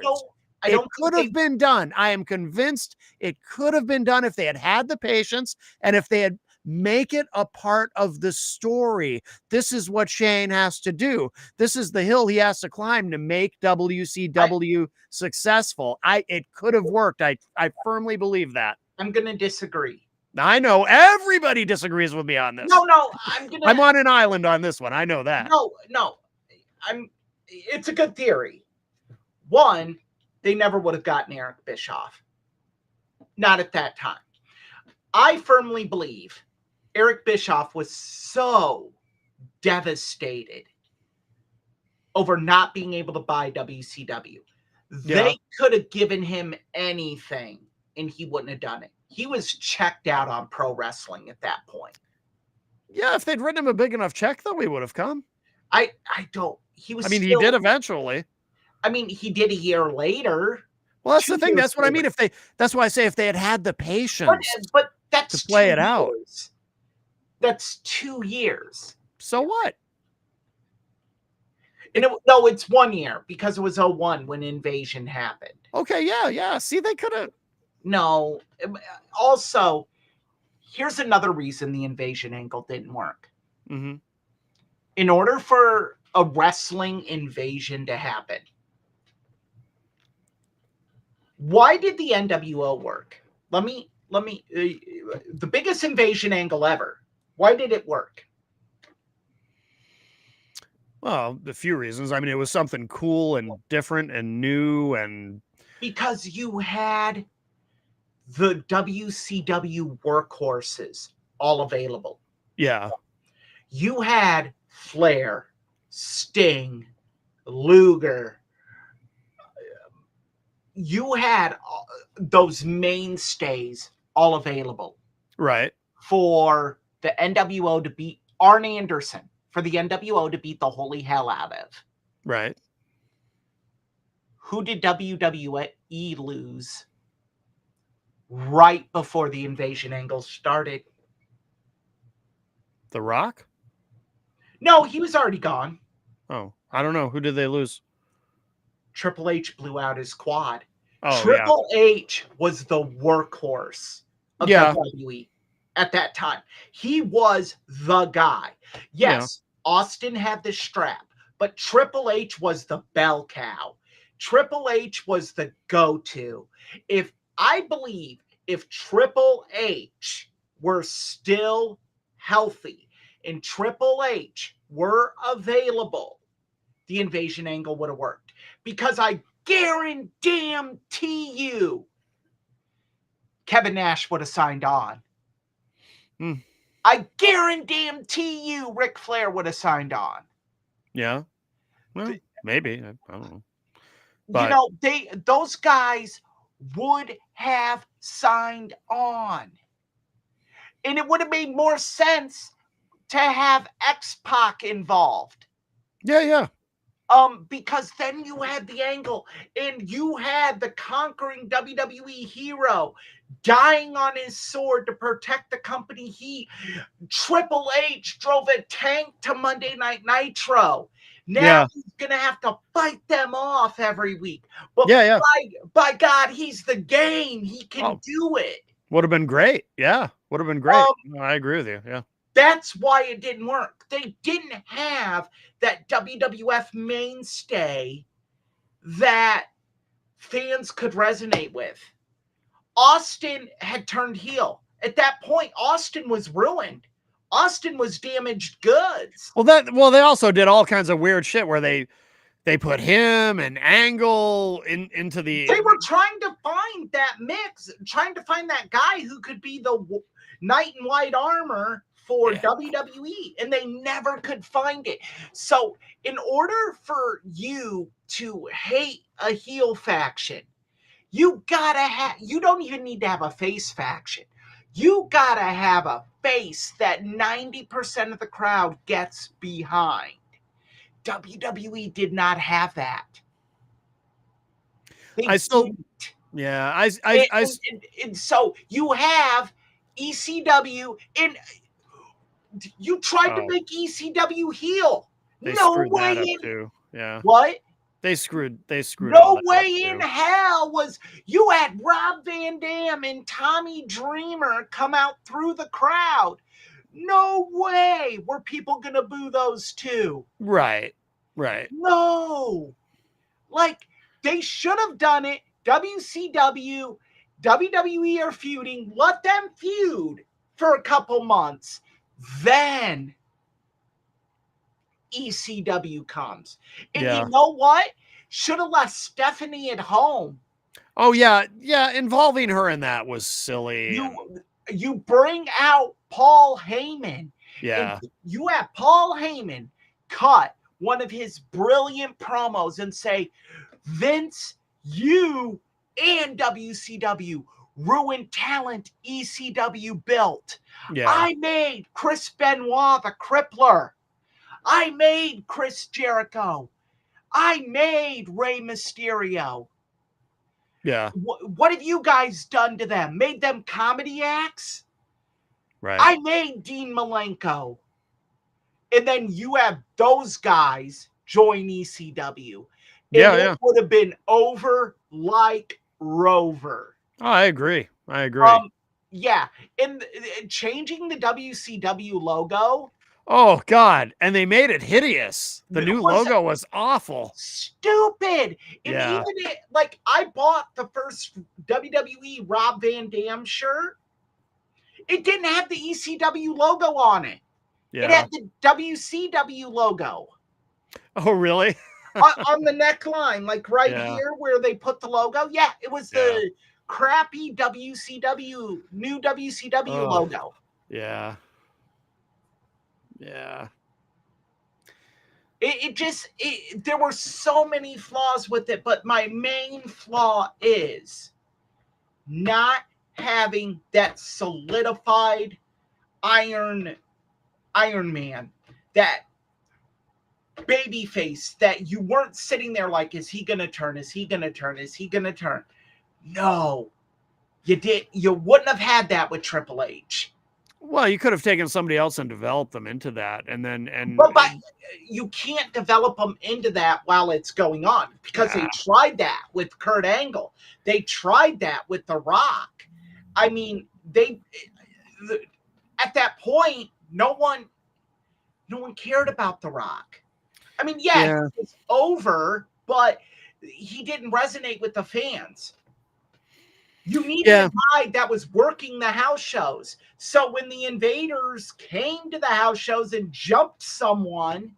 It could have been done. I am convinced it could have been done if they had the patience and if they had make it a part of the story. This is what Shane has to do. This is the hill he has to climb to make WCW successful. It could have worked. I firmly believe that. I'm going to disagree. I know everybody disagrees with me on this. No, I'm on an island on this one. I know that. No. It's a good theory. One, they never would have gotten Eric Bischoff. Not at that time. I firmly believe Eric Bischoff was so devastated over not being able to buy WCW. They could have given him anything and he wouldn't have done it. He was checked out on pro wrestling at that point. Yeah, if they'd written him a big enough check, though, he would have come. I don't. He was. He did eventually. He did a year later. Well, that's the thing. That's what I mean. That's why I say if they had the patience, but that's to play it out. That's 2 years. So what? And no, it's 1 year because it was 2001 when Invasion happened. Okay, yeah. See, they could have. No. Also, here's another reason the Invasion angle didn't work. Mm-hmm. In order for a wrestling invasion to happen, why did the NWO work? Let me. The biggest invasion angle ever. Why did it work? Well, a few reasons. It was something cool and different and new, and because you had the WCW workhorses all available. Yeah. You had Flair, Sting, Luger. You had those mainstays all available. Right. For the NWO to beat Arn Anderson, for the NWO to beat the holy hell out of. Right. Who did WWE lose right before the invasion angle started? The Rock? No, he was already gone. Oh, I don't know. Who did they lose? Triple H blew out his quad. Oh, Triple H was the workhorse of WWE at that time. He was the guy. Yes, Austin had the strap, but Triple H was the bell cow. Triple H was the go-to. I believe if Triple H were still healthy and Triple H were available, the invasion angle would have worked. Because I guarantee you Kevin Nash would have signed on. I guarantee you Ric Flair would have signed on. Yeah. Well, maybe. I don't know. You know, those guys would have signed on. And it would have made more sense to have X-Pac involved. Yeah. Because then you had the angle and you had the conquering WWE hero dying on his sword to protect the company. Triple H drove a tank to Monday Night Nitro. Now he's gonna have to fight them off every week. But by God, he's the game. He can do it. Would have been great. Yeah, would have been great. I agree with you. Yeah. That's why it didn't work. They didn't have that WWF mainstay that fans could resonate with. Austin had turned heel. At that point, Austin was ruined. Austin was damaged goods. Well, they also did all kinds of weird shit where they put him and Angle into the. They were trying to find that mix, trying to find that guy who could be the knight in white armor for WWE, and they never could find it. So in order for you to hate a heel faction, you don't even need to have a face faction. You gotta have a face that 90% of the crowd gets behind. WWE did not have that. And so you have ECW, and you tried to make ECW heel. No way in too. Yeah. What? They screwed. No way in hell was you had Rob Van Dam and Tommy Dreamer come out through the crowd. No way were people gonna boo those two. Right. No. Like, they should have done it. WCW, WWE are feuding. Let them feud for a couple months. Then ECW comes. And you know what? Should have left Stephanie at home. Oh, yeah. Yeah, involving her in that was silly. You bring out Paul Heyman. Yeah. You have Paul Heyman cut one of his brilliant promos and say, Vince, you and WCW ruined talent ECW built. Yeah. I made Chris Benoit the Crippler. I made Chris Jericho. I made Rey Mysterio. Yeah. What have you guys done to them? Made them comedy acts? Right. I made Dean Malenko. And then you have those guys join ECW. It would have been over like Rover. Oh, I agree. Yeah. And changing the WCW logo. Oh, God. And they made it hideous. The new logo was awful. Stupid. And even like, I bought the first WWE Rob Van Dam shirt. It didn't have the ECW logo on it. Yeah. It had the WCW logo. Oh, really? On the neckline, like here where they put the logo. Yeah, it was the crappy WCW, new WCW logo. Yeah. Yeah. There were so many flaws with it, but my main flaw is not having that solidified Iron Man, that baby face that you weren't sitting there like, is he gonna turn? Is he gonna turn? Is he gonna turn? No, you wouldn't have had that with Triple H. Well, you could have taken somebody else and developed them into that, but you can't develop them into that while it's going on, because they tried that with Kurt Angle. They tried that with The Rock. I mean, at that point, no one cared about The Rock. I mean, it was over, but he didn't resonate with the fans. You needed a guy that was working the house shows. So when the Invaders came to the house shows and jumped someone,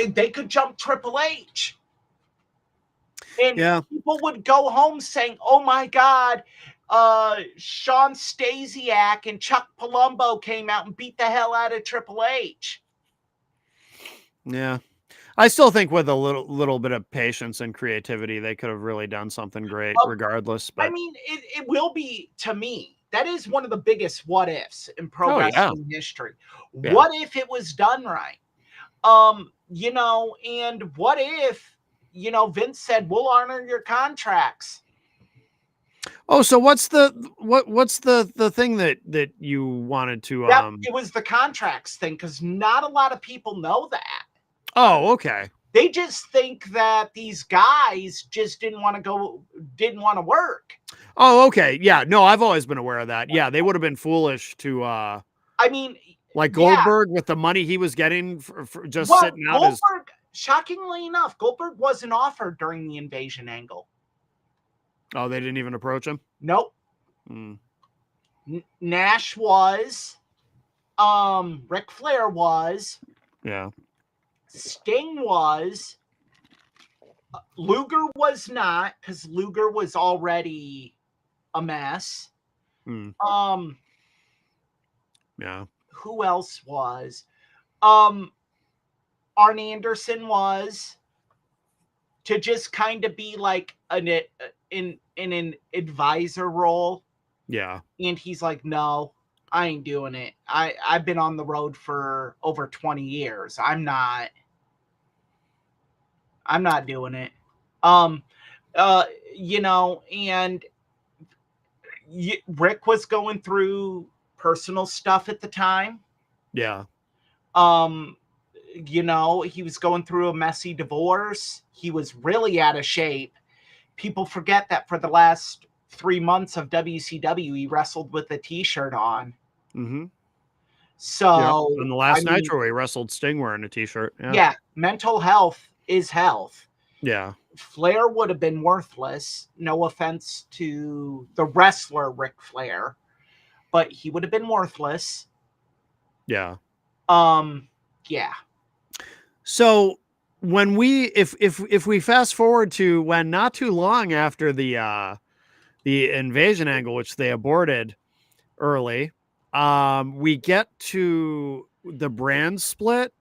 they could jump Triple H. And people would go home saying, oh my God, Sean Stasiak and Chuck Palumbo came out and beat the hell out of Triple H. Yeah. I still think with a little bit of patience and creativity, they could have really done something great Um, regardless, I but mean, it will be, to me, that is one of the biggest what ifs in pro oh, yeah. wrestling history. Yeah. What if it was done right? And what if, Vince said, "We'll honor your contracts." Oh, so what's the thing that you wanted to, Yep, it was the contracts thing, because not a lot of people know that. oh, okay. They just think that these guys just didn't want to work. Oh, okay. Yeah, no, I've always been aware of that. Yeah, they would have been foolish to, I mean, like yeah. Goldberg with the money he was getting for just Well, sitting out his Goldberg, shockingly enough, Goldberg wasn't offered during the invasion angle. oh, they didn't even approach him? Nope. Mm, Nash was. Ric Flair was. yeah. Sting was. Luger was not, because Luger was already a mess. Mm, Um, yeah. who else was? Arn Anderson was, to just kind of be like in an advisor role, Yeah. and he's like, "No, I ain't doing it. I've been on the road for over 20 years. I'm not doing it." Um, and Rick was going through personal stuff at the time. Yeah. Um, he was going through a messy divorce. He was really out of shape. People forget that for the last 3 months of WCW, he wrestled with a t-shirt on. Mm-hmm. Yeah. So, On the I last mean, Nitro, he wrestled Sting wearing a t-shirt. Yeah. yeah, mental health is health. Yeah. Flair would have been worthless. No offense to the wrestler Ric Flair, but he would have been worthless. Yeah. Yeah. So when we if we fast forward to when not too long after the invasion angle, which they aborted early, we get to the brand split.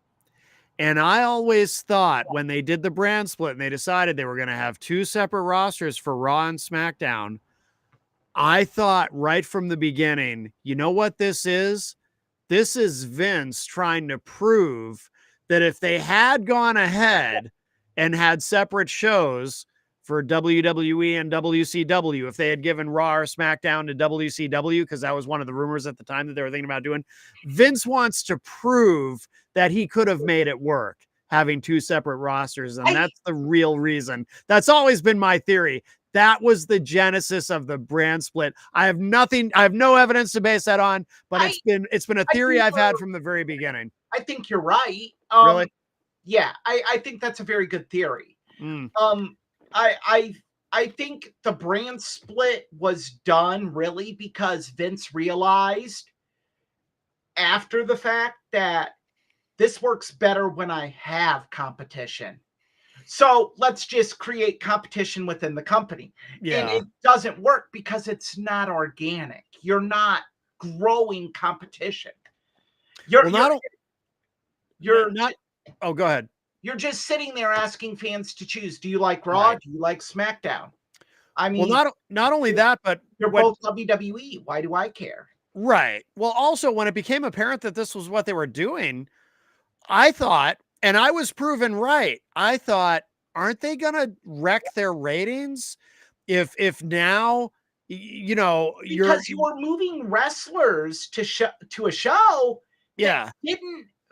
And I always thought when they did the brand split and they decided they were going to have two separate rosters for Raw and SmackDown, I thought right from the beginning, you know what this is? This is Vince trying to prove that if they had gone ahead and had separate shows for WWE and WCW, if they had given Raw or SmackDown to WCW, because that was one of the rumors at the time that they were thinking about doing, Vince wants to prove that he could have made it work having two separate rosters. And that's the real reason. That's always been my theory. That was the genesis of the brand split. I have no evidence to base that on, but it's been a theory I've had from the very beginning. I think you're right. Really? Yeah, I think that's a very good theory. Mm. I think the brand split was done really because Vince realized after the fact that this works better when I have competition. So let's just create competition within the company. Yeah. And it doesn't work because it's not organic. You're not growing competition. You're not. Oh, go ahead. You're just sitting there asking fans to choose. Do you like Raw? Right. Do you like SmackDown? I mean, well, not only that, but you're both WWE. Why do I care? Right. Well, also when it became apparent that this was what they were doing, I thought, and I was proven right. I thought, aren't they going to wreck their ratings if now, because you're moving wrestlers to a show that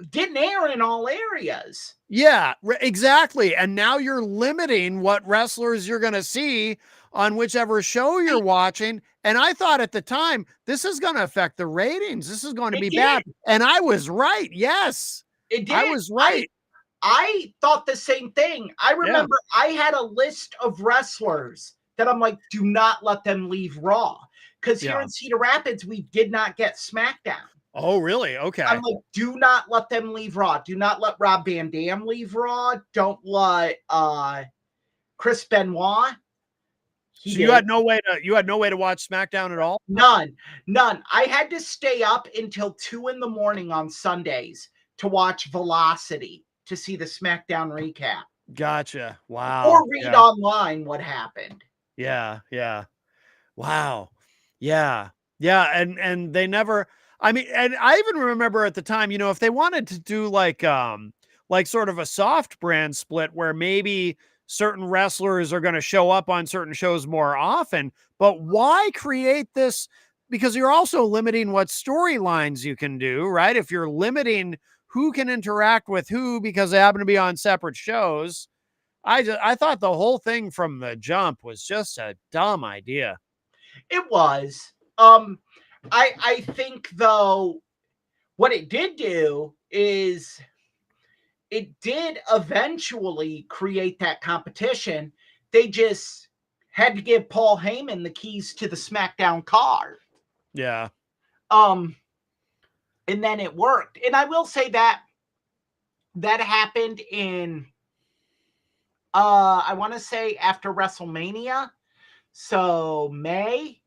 didn't air in all areas. Yeah, exactly. And now you're limiting what wrestlers you're going to see on whichever show you're watching. And I thought at the time, this is going to affect the ratings. This is going to be bad. And I was right. Yes. It did. I was right. I thought the same thing. I remember I had a list of wrestlers that I'm like, do not let them leave Raw. Because here in Cedar Rapids, we did not get SmackDown. Oh, really? Okay. I'm like, do not let them leave Raw. Do not let Rob Van Dam leave Raw. Don't let Chris Benoit. So you had no way to watch SmackDown at all? None. I had to stay up until 2 a.m. on Sundays to watch Velocity to see the SmackDown recap Gotcha. Wow. or read Yeah. online what happened. Yeah. Yeah. Wow. Yeah. Yeah. And they never, I mean, and I even remember at the time, if they wanted to do like sort of a soft brand split where maybe certain wrestlers are going to show up on certain shows more often, but why create this? Because you're also limiting what storylines you can do, right? If you're limiting who can interact with who because they happen to be on separate shows, I thought the whole thing from the jump was just a dumb idea. It was. I think though what it did do is it did eventually create that competition. They just had to give Paul Heyman the keys to the SmackDown car. Yeah. Um, and then it worked. And I will say that happened in I want to say after WrestleMania. So May,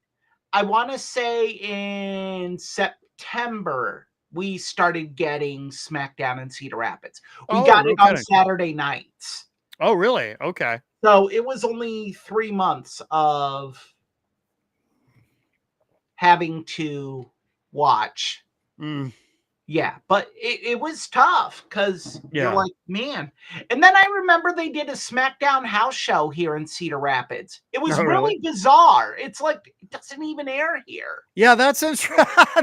I want to say in September, we started getting SmackDown in Cedar Rapids. We Oh, got no it on kidding. Saturday nights. Oh, really? Okay. So it was only 3 months of having to watch. Mm, Yeah, but it was tough because you're yeah. like, man. And then I remember they did a SmackDown house show here in Cedar Rapids. It was Oh, really? really bizarre. It's like, it doesn't even air here. Yeah, that's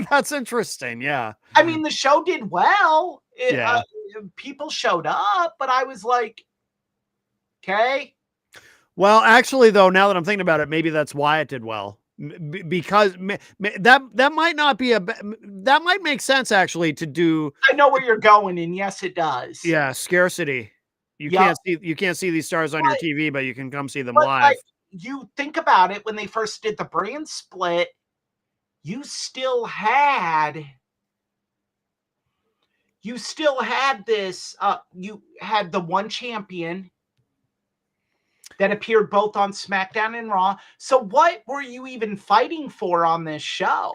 that's interesting. Yeah. I mean, the show did well. Yeah. People showed up, but I was like, okay. Well, actually, though, now that I'm thinking about it, maybe that's why it did well. Because that might not be that might make sense actually to do. I know where you're going, and yes, it does. Yeah, scarcity. Yep. You can't see these stars on your TV, but you can come see them But live. like, you think about it, when they first did the brand split, you still had this. You had the one champion that appeared both on SmackDown and Raw. So what were you even fighting for on this show?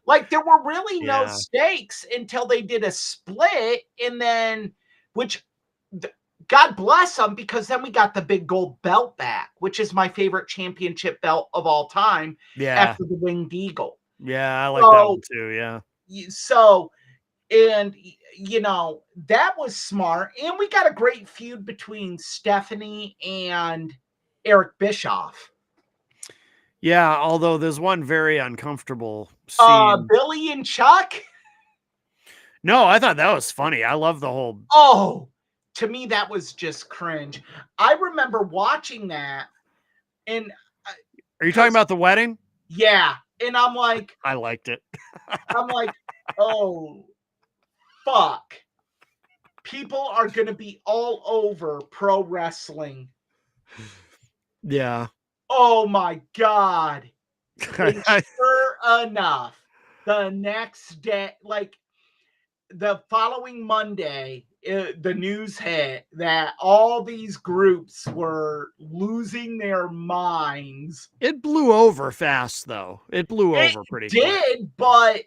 Like, there were really no Yeah. stakes until they did a split, and then, which God bless them, because then we got the big gold belt back, which is my favorite championship belt of all time Yeah. after the Winged Eagle. Yeah, I like that one too. Yeah. So, and that was smart. And we got a great feud between Stephanie and Eric Bischoff. Yeah, although there's one very uncomfortable scene. Billy and Chuck. No, I thought that was funny. I love the whole. Oh, to me, that was just cringe. I remember watching that, and Are you talking about the wedding? yeah, and I'm like, I liked it. oh, fuck. People are going to be all over pro wrestling. Yeah. Oh my God. And sure enough, the next day, like the following Monday, the news hit that all these groups were losing their minds. It blew over fast, though. It blew over pretty quick. Did, but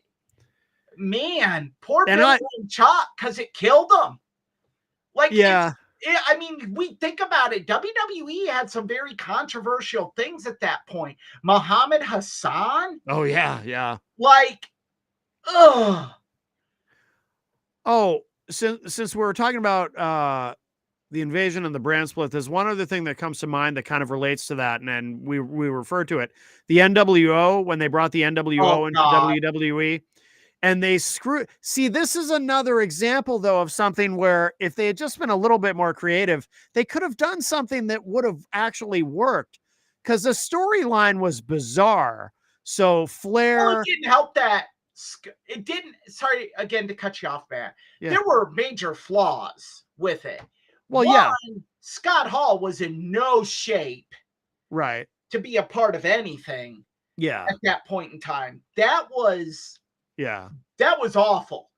man, poor Billy and Chuck, because it killed them. Like, yeah. I mean, we think about it. WWE had some very controversial things at that point. Muhammad Hassan. Oh, yeah. Yeah. Like, ugh. Oh, since we were talking about the invasion and the brand split, there's one other thing that comes to mind that kind of relates to that, and then we refer to it. The NWO, when they brought the NWO into WWE. And they see, this is another example, though, of something where if they had just been a little bit more creative, they could have done something that would have actually worked, because the storyline was bizarre. So Flair. Well, it didn't help that. It didn't. Sorry again to cut you off, man. Yeah. There were major flaws with it. Well, yeah. Scott Hall was in no shape, right, to be a part of anything. Yeah. At that point in time, that was. Yeah. That was awful.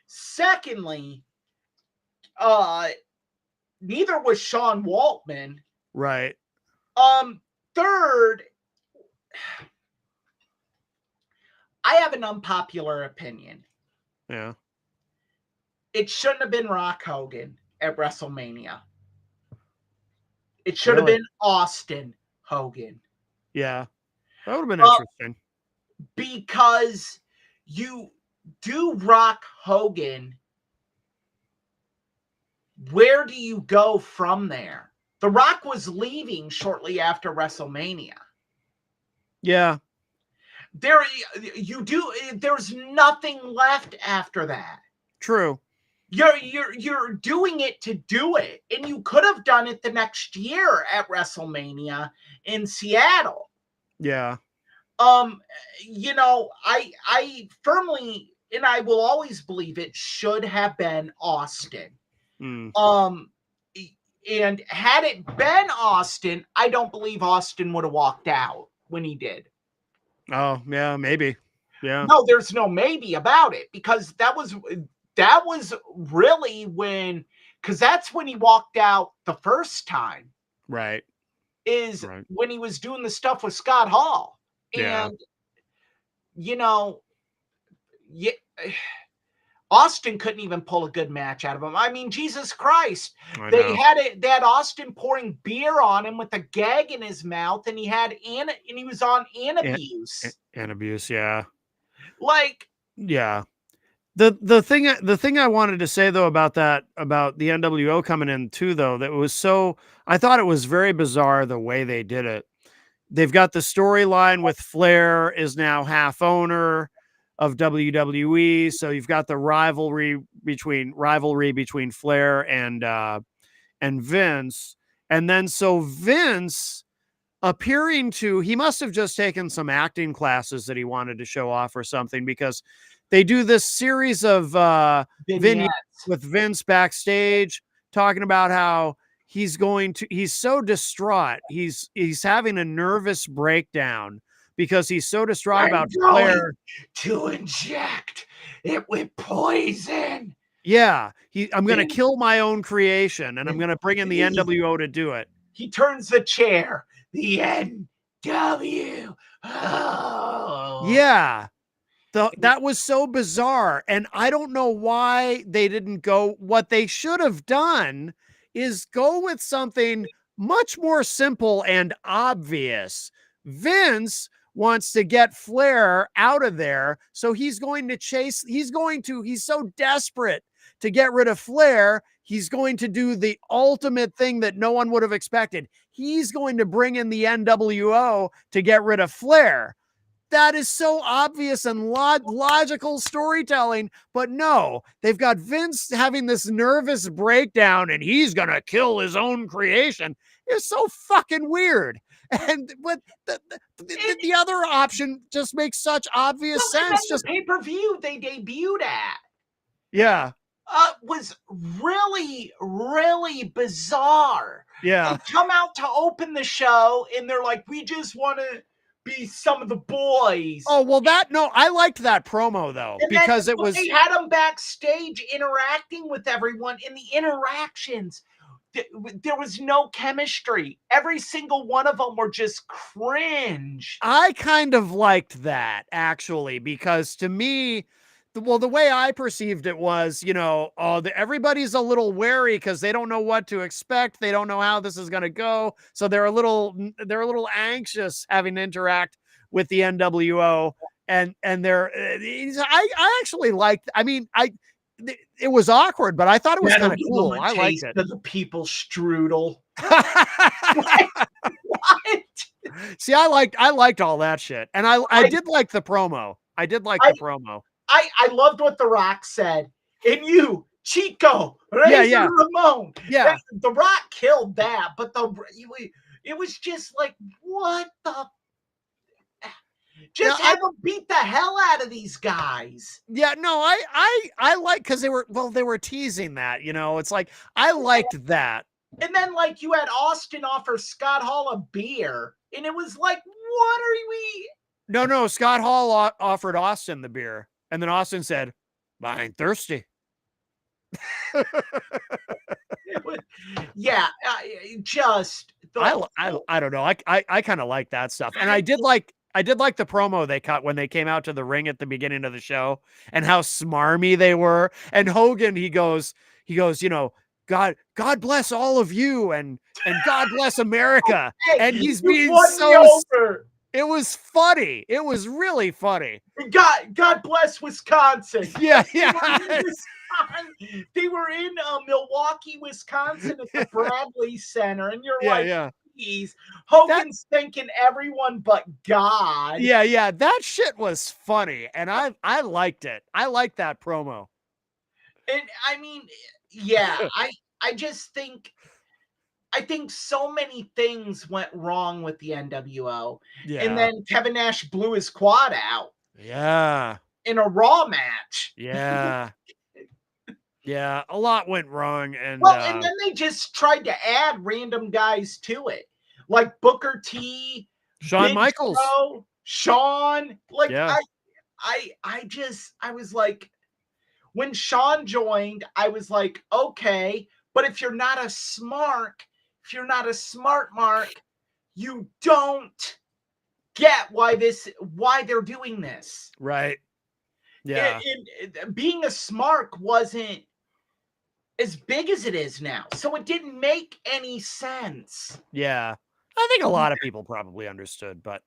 Secondly, neither was Sean Waltman. Right. Third, I have an unpopular opinion. Yeah. it shouldn't have been Rock Hogan at WrestleMania. It should have Really? been Austin Hogan. Yeah. That would have been Uh, interesting. because you do Rock Hogan, where do you go from there? The Rock was leaving shortly after WrestleMania. Yeah. There's nothing left after that. True. You're doing it to do it, and you could have done it the next year at WrestleMania in Seattle. Yeah. I firmly, and I will always believe it should have been Austin. Mm. And had it been Austin, I don't believe Austin would have walked out when he did. Oh, yeah, maybe. Yeah. No, there's no maybe about it, because that was really because that's when he walked out the first time. Right. Is Right. when he was doing the stuff with Scott Hall. Yeah. And Austin couldn't even pull a good match out of him. I mean, Jesus Christ. I They know. had Austin pouring beer on him with a gag in his mouth, and he was on Anabuse. Anabuse, yeah. Like, yeah. The thing I wanted to say though about the NWO coming in too, though, that was so, I thought it was very bizarre the way they did it. They've got the storyline with Flair is now half owner of WWE, so you've got the rivalry between Flair and Vince, and then so Vince he must have just taken some acting classes that he wanted to show off or something, because they do this series of vignettes with Vince backstage talking about how he's so distraught. He's having a nervous breakdown because he's so distraught about Flair to inject it with poison. Yeah, I'm going to kill my own creation, and I'm going to bring in the NWO to do it. He turns the chair. The NWO. Yeah. That was so bizarre. And I don't know why they didn't go. What they should have done is go with something much more simple and obvious. Vince wants to get Flair out of there. So he's so desperate to get rid of Flair. He's going to do the ultimate thing that no one would have expected. He's going to bring in the NWO to get rid of Flair. That is so obvious and logical storytelling, but no, they've got Vince having this nervous breakdown and he's going to kill his own creation. It's so fucking weird. But the other option just makes such obvious sense. Just pay-per-view they debuted at. Yeah. Was really, really bizarre. Yeah. They come out to open the show and they're like, we just want to be some of the boys. Oh, well, I liked that promo though, and because they had them backstage interacting with everyone. In the interactions, there was no chemistry. Every single one of them were just cringe. I kind of liked that, actually, because to me, the way I perceived it was, everybody's a little wary because they don't know what to expect. They don't know how this is going to go. So they're a little anxious having to interact with the NWO. And I actually liked, it was awkward, but I thought it was kind of cool. I liked it. The people strudel. What? See, I liked all that shit. And I did like the promo. I did like the promo. I loved what The Rock said. And you, Chico, Razor Ramon. Yeah. The Rock killed that, but it was just like, what the? Just have them beat the hell out of these guys. Yeah, no, I like, because they were teasing that, it's like, I liked that. And then you had Austin offer Scott Hall a beer, and it was like, what are we? No, Scott Hall offered Austin the beer. And then Austin said, I ain't thirsty. Yeah, I don't know. I kind of like that stuff. And I did like I did like the promo they cut when they came out to the ring at the beginning of the show and how smarmy they were. And Hogan, he goes, God bless all of you and God bless America. Hey, And he's you being won me so, over. it was funny. It was really funny. God bless Wisconsin. Yeah, They yeah. were in they were in Milwaukee, Wisconsin at the Bradley Center, and you're Yeah, like, yeah. geez, Hogan's thanking everyone but God. Yeah, yeah. That shit was funny. And I liked it. I liked that promo. And I mean, yeah, I just think I think so many things went wrong with the NWO. And Yeah. then Kevin Nash blew his quad out Yeah. in a Raw match. Yeah. Yeah. A lot went wrong. And Well, and then they just tried to add random guys to it, like Booker T, Shawn Big Michaels. Show, Sean. Like Yeah. I was like, when Sean joined, I was like, okay, but if you're not a smart mark, you don't get why they're doing this. Right. Yeah. Being a smart wasn't as big as it is now, so it didn't make any sense. Yeah. I think a lot of people probably understood, but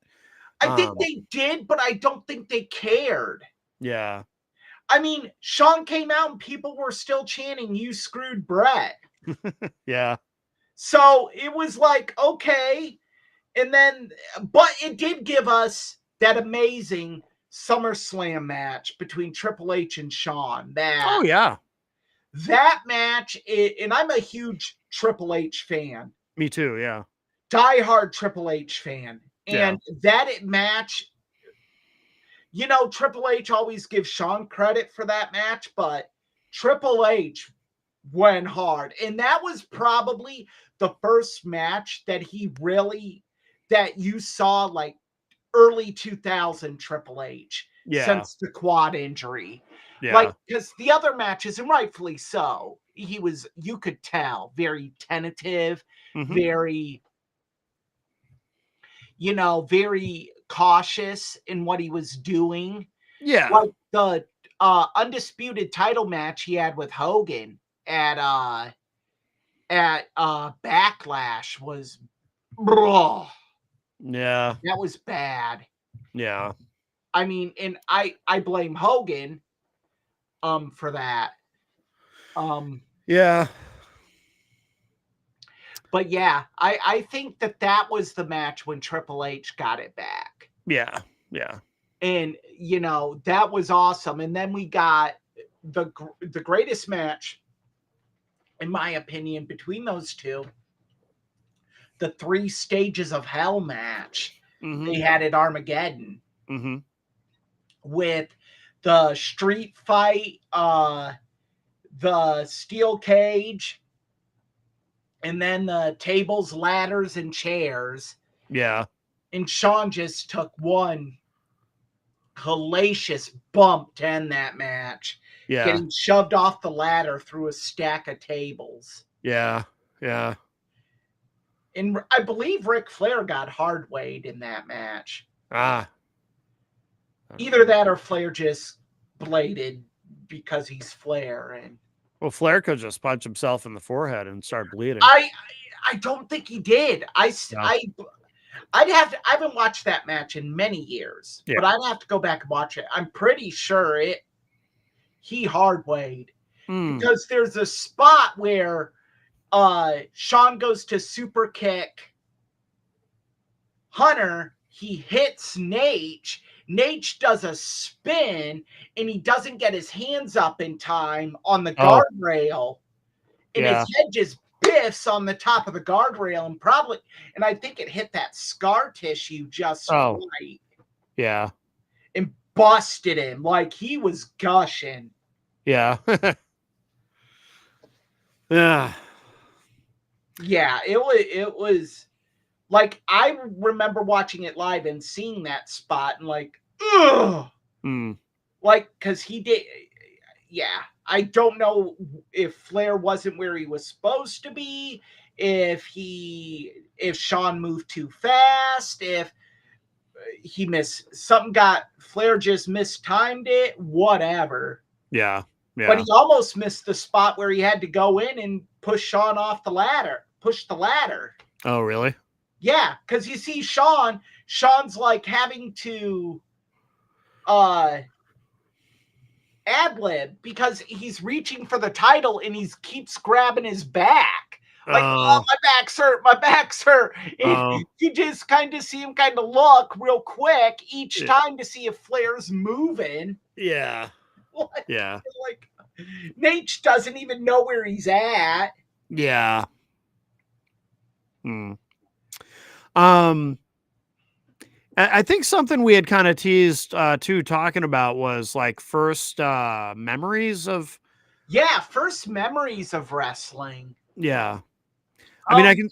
I think they did, but I don't think they cared. yeah. I mean, Sean came out and people were still chanting, "You screwed Brett." Yeah. So it was like, okay. And then, but it did give us that amazing SummerSlam match between Triple H and Shawn. Oh yeah. That match, and I'm a huge Triple H fan, Me too. Yeah. diehard Triple H fan. Yeah. And that match, Triple H always gives Shawn credit for that match, but Triple H went hard. And that was probably the first match that you saw like early 2000 Triple H since the quad injury. Yeah. Like, because the other matches, and rightfully so, you could tell, very tentative, very, very cautious in what he was doing. Yeah. Like the undisputed title match he had with Hogan at Backlash was, yeah. that was bad. Yeah. I mean, and I blame Hogan for that. Yeah. But yeah, I think that was the match when Triple H got it back. Yeah. Yeah. And that was awesome. And then we got the greatest match, in my opinion, between those two, the 3 Stages of Hell match they had at Armageddon, with the street fight, the steel cage, and then the tables, ladders, and chairs. Yeah. And Shawn just took one hellacious bump to end that match. Yeah. Getting shoved off the ladder through a stack of tables. Yeah. Yeah. And I believe Ric Flair got hard weighed in that match. Either that or Flair just bladed because he's Flair. And well, Flair could just punch himself in the forehead and start bleeding. I don't think he did. I haven't watched that match in many years, but I'd have to go back and watch it. I'm pretty sure he hard weighed because there's a spot where Shawn goes to super kick Hunter. He hits Nate. Nate does a spin and he doesn't get his hands up in time on the guardrail, and his head just biffs on the top of the guardrail, and I think it hit that scar tissue just right. Yeah. And busted him like he was gushing. Yeah. Yeah. Yeah, it was like, I remember watching it live and seeing that spot and like, ugh. Like, because he did, yeah. I don't know if Flair wasn't where he was supposed to be, if Shawn moved too fast, he missed something, got Flair just mistimed it, whatever. Yeah. Yeah. But he almost missed the spot where he had to go in and push Shawn off the ladder, push the ladder. Oh, really? Yeah, because you see Shawn's like having to ad-lib because he's reaching for the title and he keeps grabbing his back. Like, oh, my back's hurt, my back's hurt. You just kind of see him kind of look real quick each time to see if Flair's moving. Yeah. What? Yeah. Like, Nate doesn't even know where he's at. Yeah. I think something we had kind of teased too, talking about was like first memories of. Yeah, first memories of wrestling. Yeah. I mean,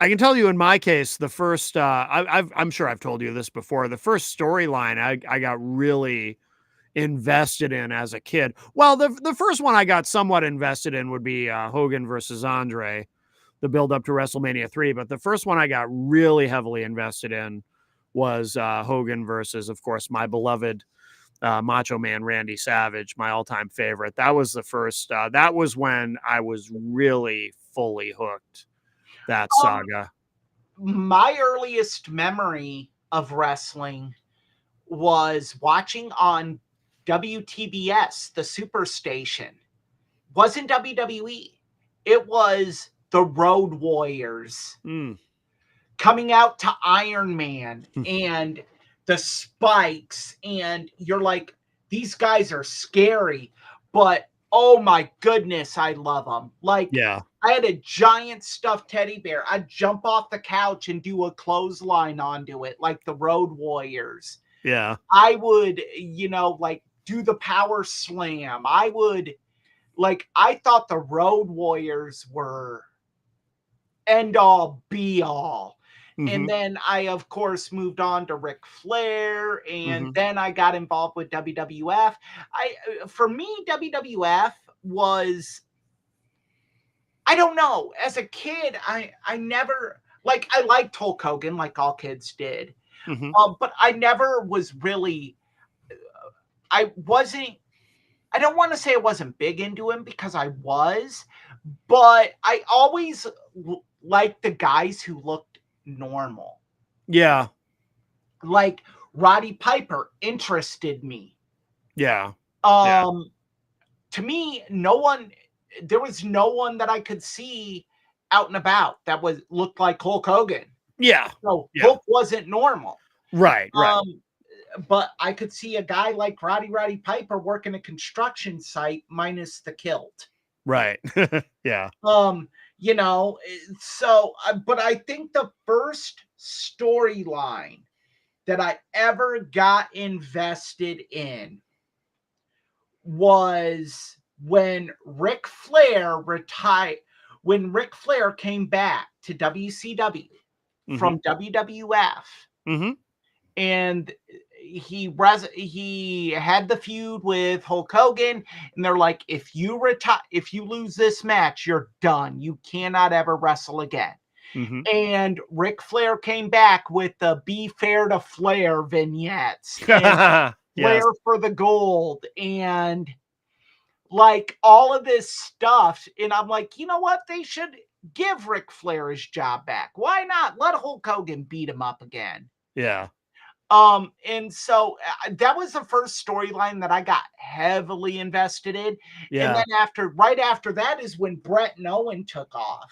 I can tell you in my case, the first I'm sure I've told you this before. The first storyline I got really invested in as a kid. Well, the first one I got somewhat invested in would be Hogan versus Andre, the build up to WrestleMania 3. But the first one I got really heavily invested in was Hogan versus, of course, my beloved Macho Man Randy Savage, my all-time favorite. That was the first. That was when I was really fully hooked. That saga. My earliest memory of wrestling was watching on WTBS, the Superstation. Wasn't WWE. It was the Road Warriors coming out to Iron Man and the Spikes. And you're like, these guys are scary, but oh my goodness, I love them. Like, yeah. I had a giant stuffed teddy bear. I'd jump off the couch and do a clothesline onto it, like the Road Warriors. Yeah. I would, like do the power slam. I thought the Road Warriors were end all be all. And then I, of course, moved on to Ric Flair, and then I got involved with WWF. For me, WWF was, I don't know. As a kid, I never, like, I liked Hulk Hogan, like all kids did. But I never was really, I don't want to say I wasn't big into him because I was, but I always liked the guys who looked normal. Yeah. Like Roddy Piper interested me. Yeah. To me, there was no one that I could see out and about that looked like Hulk Hogan. Yeah. So Hulk wasn't normal. Right. But I could see a guy like Roddy Piper working a construction site minus the kilt. Right. Yeah. So, but I think the first storyline that I ever got invested in was when Ric Flair retired, when Ric Flair came back to WCW from WWF. And he had the feud with Hulk Hogan, and they're like, if you lose this match, you're done. You cannot ever wrestle again. And Ric Flair came back with the Be Fair to Flair vignettes. And Flair for the gold. And like all of this stuff. And I'm like, you know what? They should give Ric Flair his job back. Why not? Let Hulk Hogan beat him up again. Yeah. And so that was the first storyline that I got heavily invested in. Yeah. And then right after that is when Bret and Owen took off.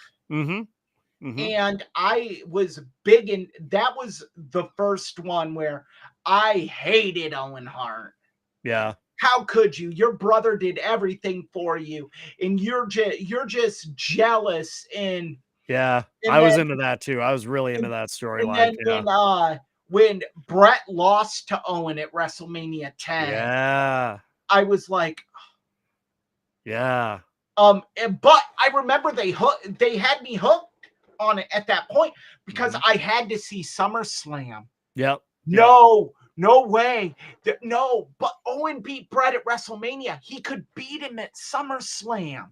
And I was big in, that was the first one where I hated Owen Hart. Yeah. How could you? Your brother did everything for you, and you're just jealous. And I was into that too. I was really into that storyline. And then when Bret lost to Owen at WrestleMania 10, I was like, but I remember they had me hooked on it at that point because I had to see SummerSlam. No way. No, but Owen beat Bret at WrestleMania. He could beat him at SummerSlam.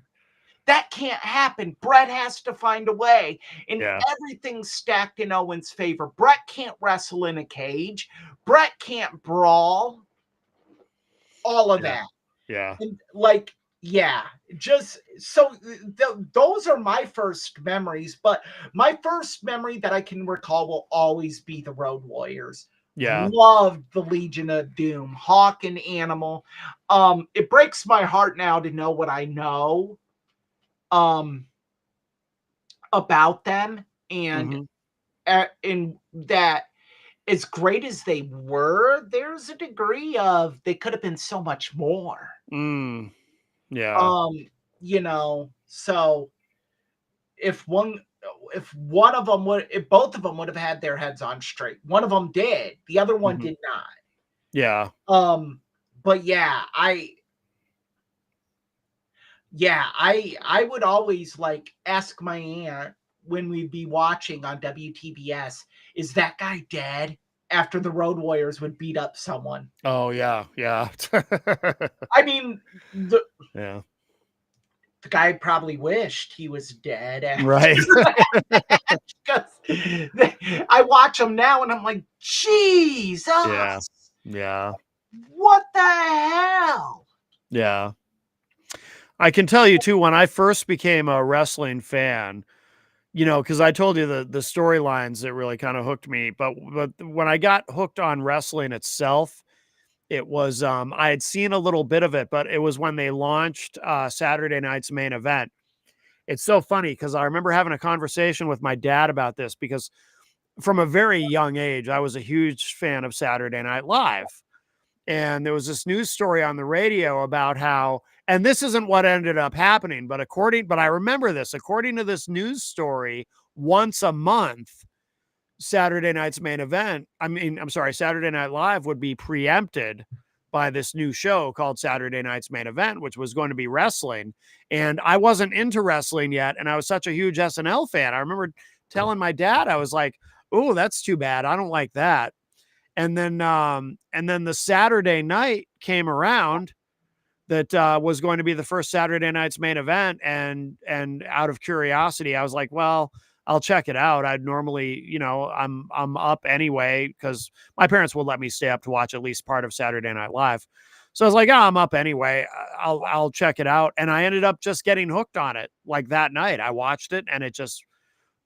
That can't happen. Brett has to find a way. And Yeah. everything's stacked in Owen's favor. Brett can't wrestle in a cage. Brett can't brawl. All of Yeah. that. Yeah. And like, yeah, just so those are my first memories. But my first memory that I can recall will always be the Road Warriors. Yeah. Loved the Legion of Doom, Hawk and Animal. It breaks my heart now to know what I know about them, and Mhm. in that, as great as they were, there's a degree of they could have been so much more. Mm. Yeah. Um, so if one if one of them would if both of them would have had their heads on straight, one of them did, the other one Mhm. did not. Yeah. But I would always like ask my aunt when we'd be watching on WTBS, is that guy dead? After the Road Warriors would beat up someone. Oh, yeah. Yeah. I mean, the Yeah. the guy probably wished he was dead after Right. that, 'cause I watch him now and I'm like, Yeah. Jesus, Yeah. what the hell? Yeah. I can tell you too, when I first became a wrestling fan, because I told you the storylines that really kind of hooked me, but when I got hooked on wrestling itself, it was I had seen a little bit of it, but it was when they launched Saturday Night's Main Event. It's so funny because I remember having a conversation with my dad about this because from a very young age, I was a huge fan of Saturday Night Live. And there was this news story on the radio about how, and this isn't what ended up happening, but I remember this, according to this news story, once a month, Saturday Night's Main Event, I'm sorry, Saturday Night Live would be preempted by this new show called Saturday Night's Main Event, which was going to be wrestling. And I wasn't into wrestling yet. And I was such a huge SNL fan. I remember telling my dad, I was like, oh, that's too bad. I don't like that. And then the Saturday night came around that was going to be the first Saturday Night's Main Event, and out of curiosity, I was like, well, I'll check it out. I'd normally, I'm up anyway because my parents would let me stay up to watch at least part of Saturday Night Live. So I was like, oh, I'm up anyway. I'll check it out, and I ended up just getting hooked on it. Like that night, I watched it, and it just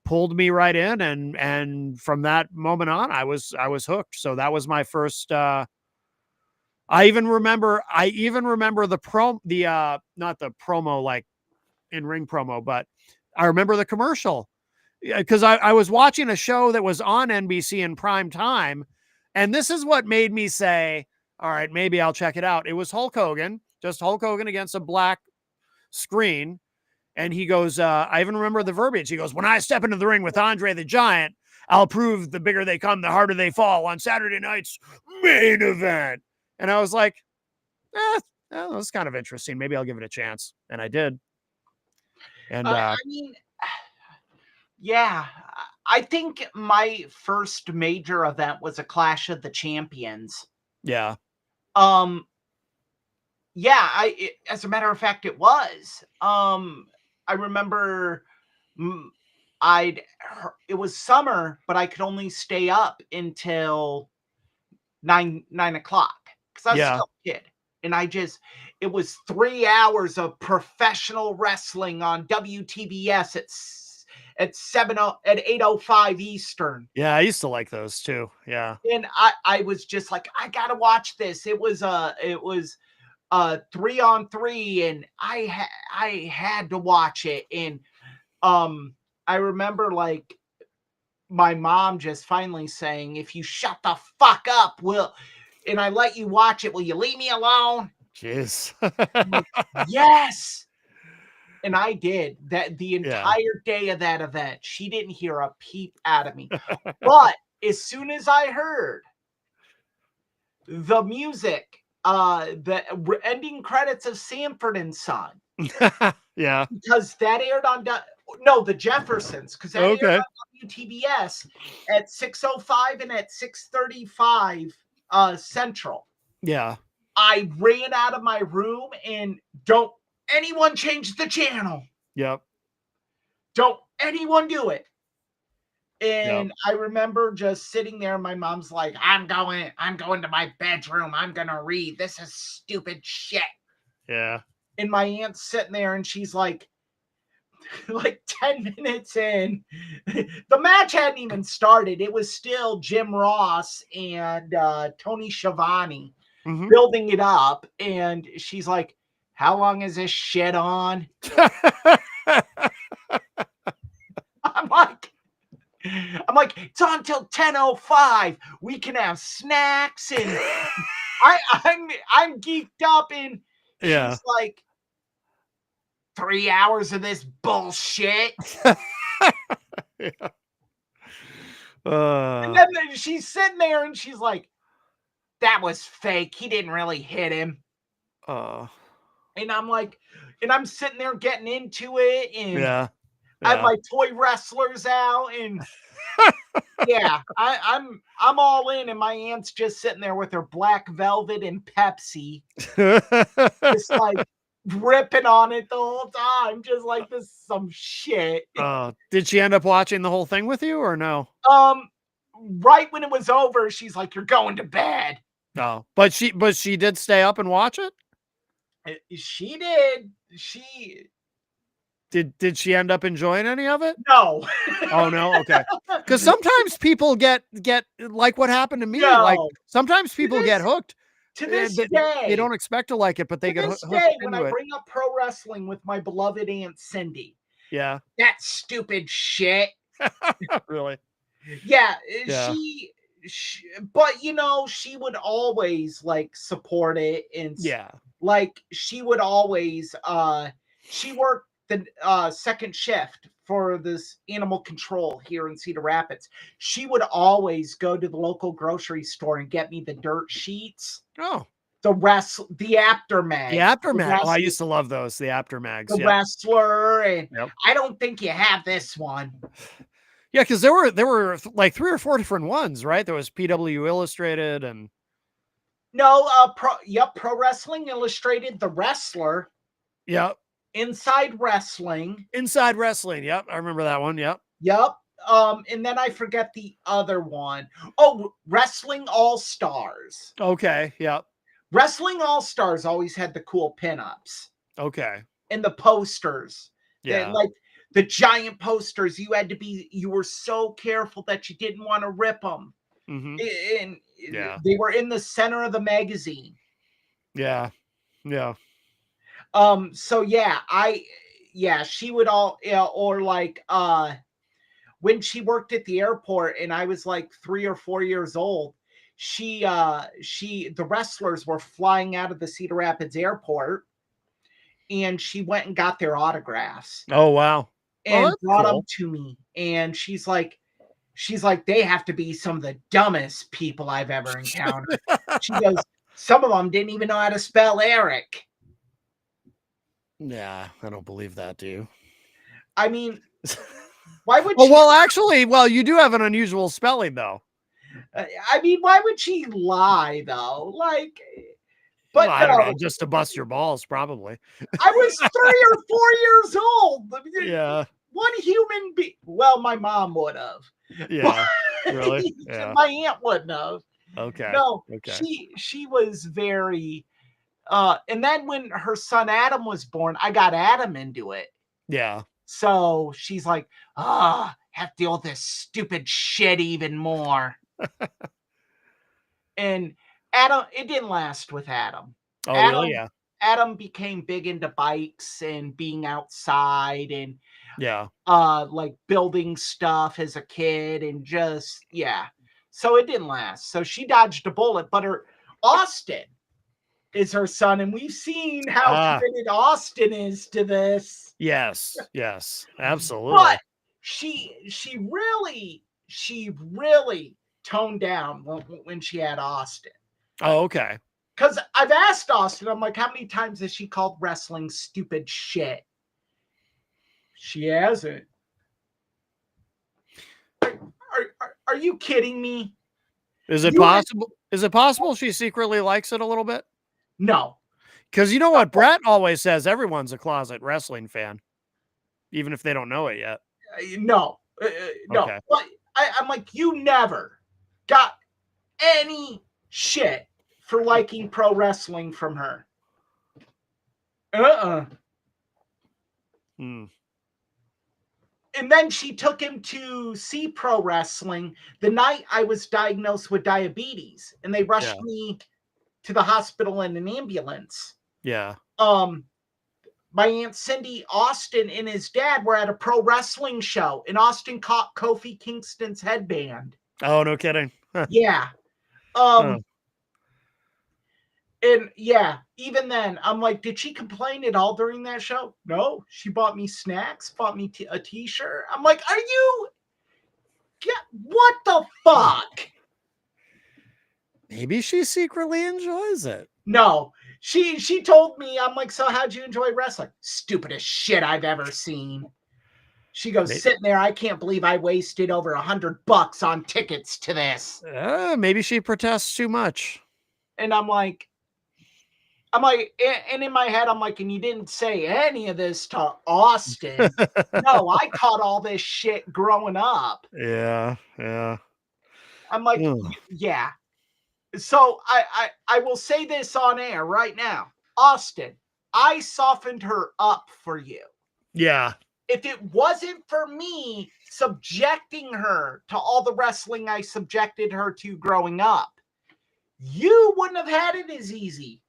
pulled me right in, and from that moment on I was hooked. So that was my first I even remember the not the promo, like in ring promo, but I remember the commercial because I was watching a show that was on NBC in prime time, and this is what made me say, all right, maybe I'll check it out. It was Hulk Hogan, just Hulk Hogan against a black screen. And he goes, I even remember the verbiage. He goes, when I step into the ring with Andre the Giant, I'll prove the bigger they come, the harder they fall on Saturday night's Main Event. And I was like, that was kind of interesting. Maybe I'll give it a chance. And I did. And I mean, yeah, I think my first major event was a Clash of the Champions. yeah, Um, yeah, as a matter of fact, it was. I remember it was summer, but I could only stay up until 9 o'clock because I was yeah, still a kid. And it was 3 hours of professional wrestling on WTBS at 8:05 Eastern. yeah. I used to like those too. Yeah, And I was just like, I gotta watch this. It was 3-on-3, and I had to watch it. And I remember like my mom just finally saying, if you shut the fuck up, and I let you watch it, will you leave me alone? jeez. I'm like, yes. And I did that the Yeah, entire day of that event. She didn't hear a peep out of me. But as soon as I heard the music, the ending credits of Sanford and Son, yeah. because that aired on the Jeffersons, because that aired Okay. on WTBS at 6:05 and at 6:35 Central. Yeah. I ran out of my room and don't anyone change the channel. Yep. Don't anyone do it. Yep. And I remember just sitting there. My mom's like, I'm going to my bedroom. I'm going to read. This is stupid shit. Yeah. And my aunt's sitting there and she's like, like 10 minutes in, the match hadn't even started. It was still Jim Ross and Tony Schiavone Mhm. building it up. And she's like, how long is this shit on? I'm like, it's on till 10:05. We can have snacks and I'm geeked up and Yeah. she's like 3 hours of this bullshit. Yeah. And then she's sitting there and she's like, that was fake. He didn't really hit him. And I'm like, and I'm sitting there getting into it and yeah. I have Yeah. my toy wrestlers out and yeah, I'm all in, and my aunt's just sitting there with her black velvet and Pepsi, just like ripping on it the whole time, just like this is some shit. Did she end up watching the whole thing with you or no? Right when it was over, she's like, "You're going to bed." No, but she did stay up and watch it. She did. Did she end up enjoying any of it? No. Oh no, okay. Because sometimes people get like what happened to me. No. Like sometimes people get hooked. To this They day, don't expect to like it, but they to get this hooked day, when into I it. bring up pro wrestling with my beloved Aunt Cindy, Yeah, that stupid shit. really. Yeah, Yeah. she but you know, she would always like support it and Yeah. like she would always she worked the second shift for this animal control here in Cedar Rapids. She would always go to the local grocery store and get me the dirt sheets, Oh, the aftermath. the aftermath. Oh, I used to love those. The aftermags. The Yeah. wrestler, and Yep. I don't think you have this one. Yeah, because there were like 3 or 4 different ones, right? There was PW Illustrated and No, Pro Wrestling Illustrated, The Wrestler, yep. Inside Wrestling. Inside Wrestling. Yep, I remember that one. Yep. Yep. And then I forget the other one. Oh, Wrestling All Stars. Okay. Yep. Wrestling All Stars always had the cool pinups Okay. and the posters. Yeah. Like the giant posters, you were so careful that you didn't want to rip them. Mm-hmm. And Yeah. they were in the center of the magazine. Yeah. Yeah. So yeah, she would or like when she worked at the airport and I was like 3 or 4 years old, the wrestlers were flying out of the Cedar Rapids airport and she went and got their autographs Oh wow. and brought cool. them to me. And she's like, they have to be some of the dumbest people I've ever encountered. She goes, some of them didn't even know how to spell Eric. Yeah, I don't believe that, do you? I mean, why would she? Well, actually, you do have an unusual spelling, though. I mean, why would she lie, though? Like, but I don't know, just to bust your balls, probably. I was 3 or 4 years old. Yeah. One human being. Well, my mom would have. Yeah. Really? Yeah. My aunt wouldn't have. Okay. No. Okay. She was very. And then when her son Adam was born, I got Adam into it. Yeah. So she's like, have to deal with this stupid shit even more. And Adam, it didn't last with Adam. Oh, really? Yeah. Adam became big into bikes and being outside and yeah, like building stuff as a kid and just so it didn't last. So she dodged a bullet, but Austin is her son, and we've seen how committed Austin is to this. Yes, absolutely. But she really toned down when she had Austin. Oh, okay. Because I've asked Austin, I'm like, how many times has she called wrestling stupid shit? She hasn't. Are you kidding me? Is it possible? Is it possible she secretly likes it a little bit? No. Because you know what Brett always says, everyone's a closet wrestling fan. even if they don't know it yet. No, no. Okay. But I'm like, you never got any shit for liking pro wrestling from her. Hmm. And then she took him to see pro wrestling the night I was diagnosed with diabetes, and they rushed Yeah. me to the hospital in an ambulance. Yeah. My Aunt Cindy, Austin, and his dad were at a pro wrestling show, and Austin caught Kofi Kingston's headband. Oh, no kidding. Yeah. Huh. And yeah, even then, I'm like, did she complain at all during that show? No, she bought me snacks, bought me a t-shirt. I'm like, are you? Yeah, what the fuck? Maybe she secretly enjoys it. No, she told me. I'm like, so how'd you enjoy wrestling? Stupidest shit I've ever seen. She goes, sitting there, I can't believe I wasted over $100 on tickets to this. Maybe she protests too much. And I'm like, and in my head, I'm like, and you didn't say any of this to Austin. No, I caught all this shit growing up. Yeah. I'm like, yeah. So I will say this on air right now. Austin, I softened her up for you. Yeah. If it wasn't for me subjecting her to all the wrestling I subjected her to growing up, you wouldn't have had it as easy.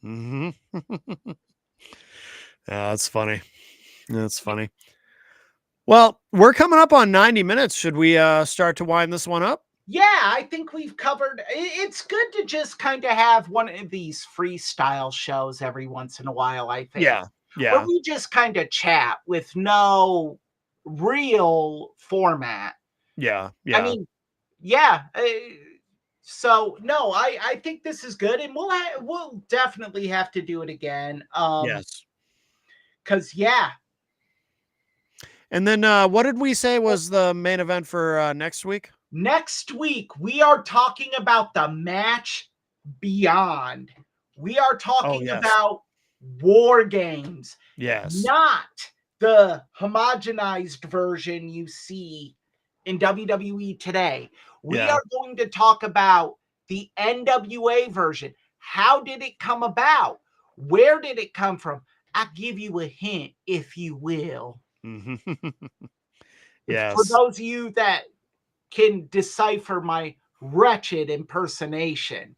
Mm-hmm. Yeah, that's funny. That's funny. Well, we're coming up on 90 minutes. Should we start to wind this one up? Yeah, I think we've covered. It's good to just kind of have one of these freestyle shows every once in a while, I think. Yeah. Where we just kind of chat with no real format. Yeah. I mean, yeah. So no, I think this is good, and we'll definitely have to do it again. Yes. Because yeah. And then what did we say was the main event for next week? Next week, we are talking about the match beyond. We are talking about War Games. Yes. Not the homogenized version you see in WWE today. We are going to talk about the NWA version. How did it come about? Where did it come from? I'll give you a hint, if you will. Yes. For those of you that can decipher my wretched impersonation,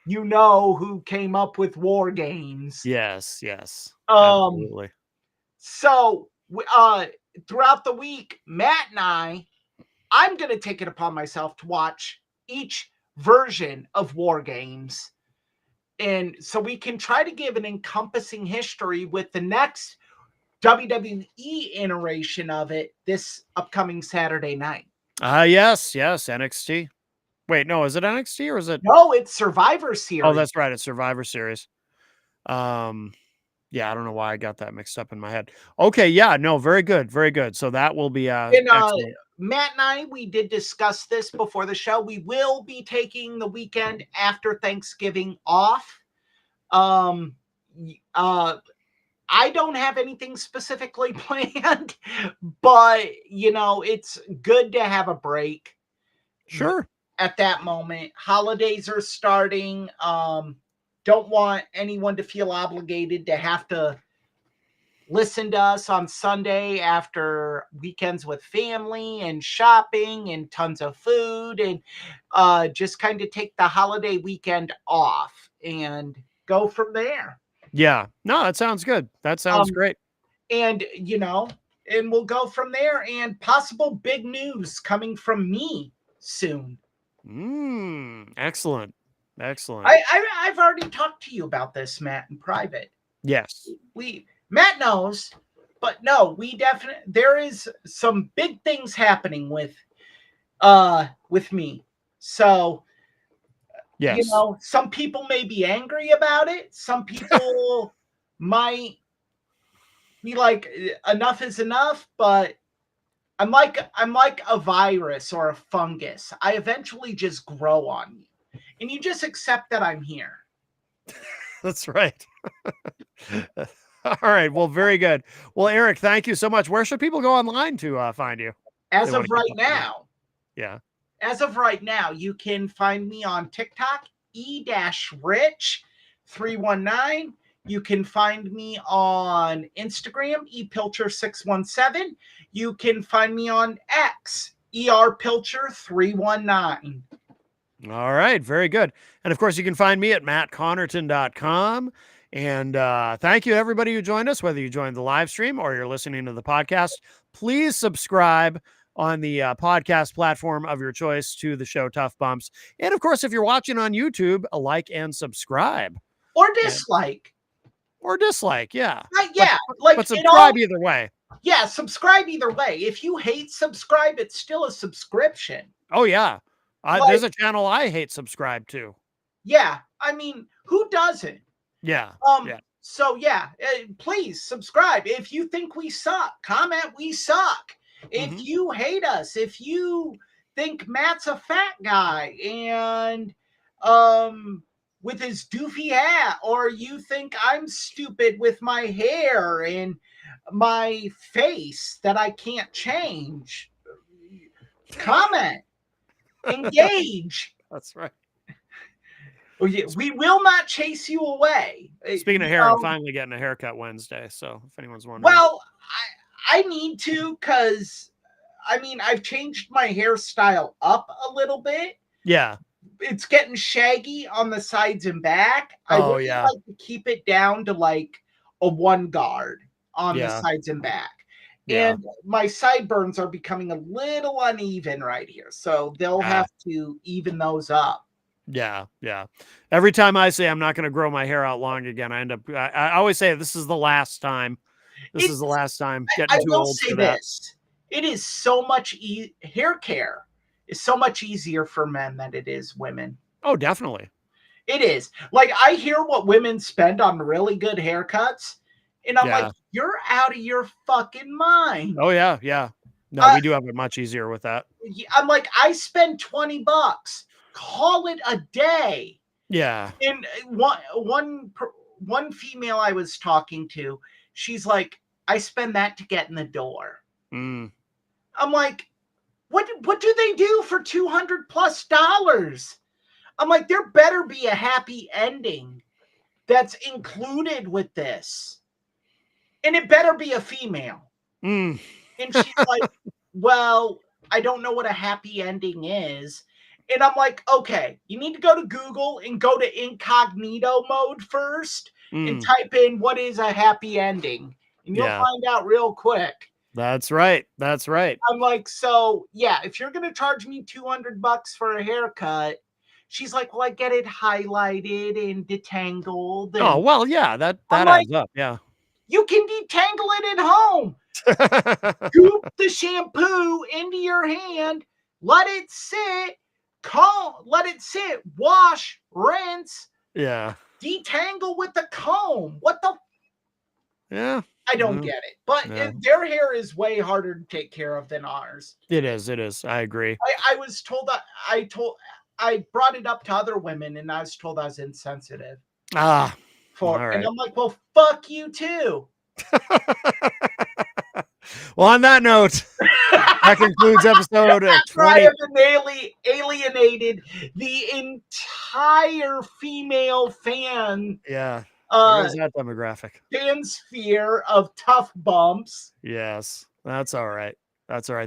you know who came up with War Games. Yes. Absolutely. So throughout the week, Matt and I'm going to take it upon myself to watch each version of War Games. And so we can try to give an encompassing history with the next WWE iteration of it this upcoming Saturday night. Yes, NXT. Wait, no, is it NXT or is it? No, it's Survivor Series. Oh, that's right, it's Survivor Series. Yeah, I don't know why I got that mixed up in my head. Okay, yeah, no, very good. So that will be excellent. Matt and I, we did discuss this before the show. We will be taking the weekend after Thanksgiving off. I don't have anything specifically planned, but it's good to have a break. Sure. At that moment, holidays are starting. Don't want anyone to feel obligated to have to listen to us on Sunday after weekends with family and shopping and tons of food, and just kind of take the holiday weekend off and go from there. Yeah, no, that sounds good. That sounds great. And and we'll go from there, and possible big news coming from me soon. Excellent. I've already talked to you about this, Matt, in private. Yes. Matt knows, but no, there is some big things happening with me. So, yes. Some people may be angry about it. Some people might be like, enough is enough, but I'm like a virus or a fungus. I eventually just grow on you. And you just accept that I'm here. That's right. All right. Well, very good. Well, Eric, thank you so much. Where should people go online to find you? As They want of to keep right up with you. now, Yeah. as of right now, you can find me on TikTok, e-rich319. You can find me on Instagram, epilcher617. You can find me on X, erpilcher319. All right. Very good. And of course, you can find me at mattconnerton.com. And thank you, everybody who joined us, whether you joined the live stream or you're listening to the podcast. Please subscribe on the podcast platform of your choice to the show Tough Bumps. And of course, if you're watching on YouTube, a like and subscribe. Or dislike. Or dislike. Yeah. Yeah, But subscribe either way. Yeah, subscribe either way. If you hate subscribe, it's still a subscription. Oh, yeah. There's a channel I hate subscribe to. Yeah. I mean, who doesn't? Yeah. So please subscribe. If you think we suck, comment we suck. If you hate us, if you think Matt's a fat guy and with his doofy hat, or you think I'm stupid with my hair and my face that I can't change, comment, engage. That's right. We will not chase you away. Speaking of hair, I'm finally getting a haircut Wednesday. So if anyone's wondering. Well, I need to, because I mean, I've changed my hairstyle up a little bit. Yeah. It's getting shaggy on the sides and back. I would like to keep it down to like a one guard on the sides and back. Yeah. And my sideburns are becoming a little uneven right here. So they'll have to even those up. Yeah. Every time I say I'm not going to grow my hair out long again, I end up, I always say this is the last time. This is the last time. Getting too old for that. It is so much hair care is so much easier for men than it is women. Oh, definitely. It is. Like, I hear what women spend on really good haircuts, and I'm like, you're out of your fucking mind. Oh, yeah. No, we do have it much easier with that. I'm like, I spend $20. Call it a day. Yeah. And one female I was talking to, she's like, I spend that to get in the door. I'm like, what do they do for $200+? I'm like, there better be a happy ending that's included with this. And it better be a female. And she's like, well, I don't know what a happy ending is. And I'm like, okay, you need to go to Google and go to incognito mode first and type in what is a happy ending. And you'll find out real quick. That's right. I'm like, so yeah, if you're going to charge me $200 for a haircut, she's like, well, I get it highlighted and detangled. And oh, well, yeah, that adds up. Yeah. You can detangle it at home. Scoop the shampoo into your hand, let it sit, let it sit, wash, rinse. Yeah. Detangle with the comb. What the? Yeah. I don't get it. But their hair is way harder to take care of than ours. It is. I agree. I was told that I brought it up to other women and I was told I was insensitive. Right. And I'm like, well, fuck you too. Well, on that note, that concludes episode 20. I have alienated the entire female fan. Yeah. There's that demographic. Fan sphere of Tough Bumps. Yes. That's all right.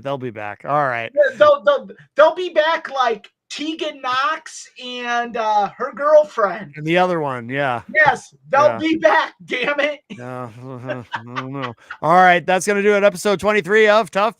They'll be back. All right. They'll be back like Tegan Knox and her girlfriend. And the other one, yeah. Yes, they'll be back, damn it. I don't know. All right, that's going to do it. Episode 23 of Tough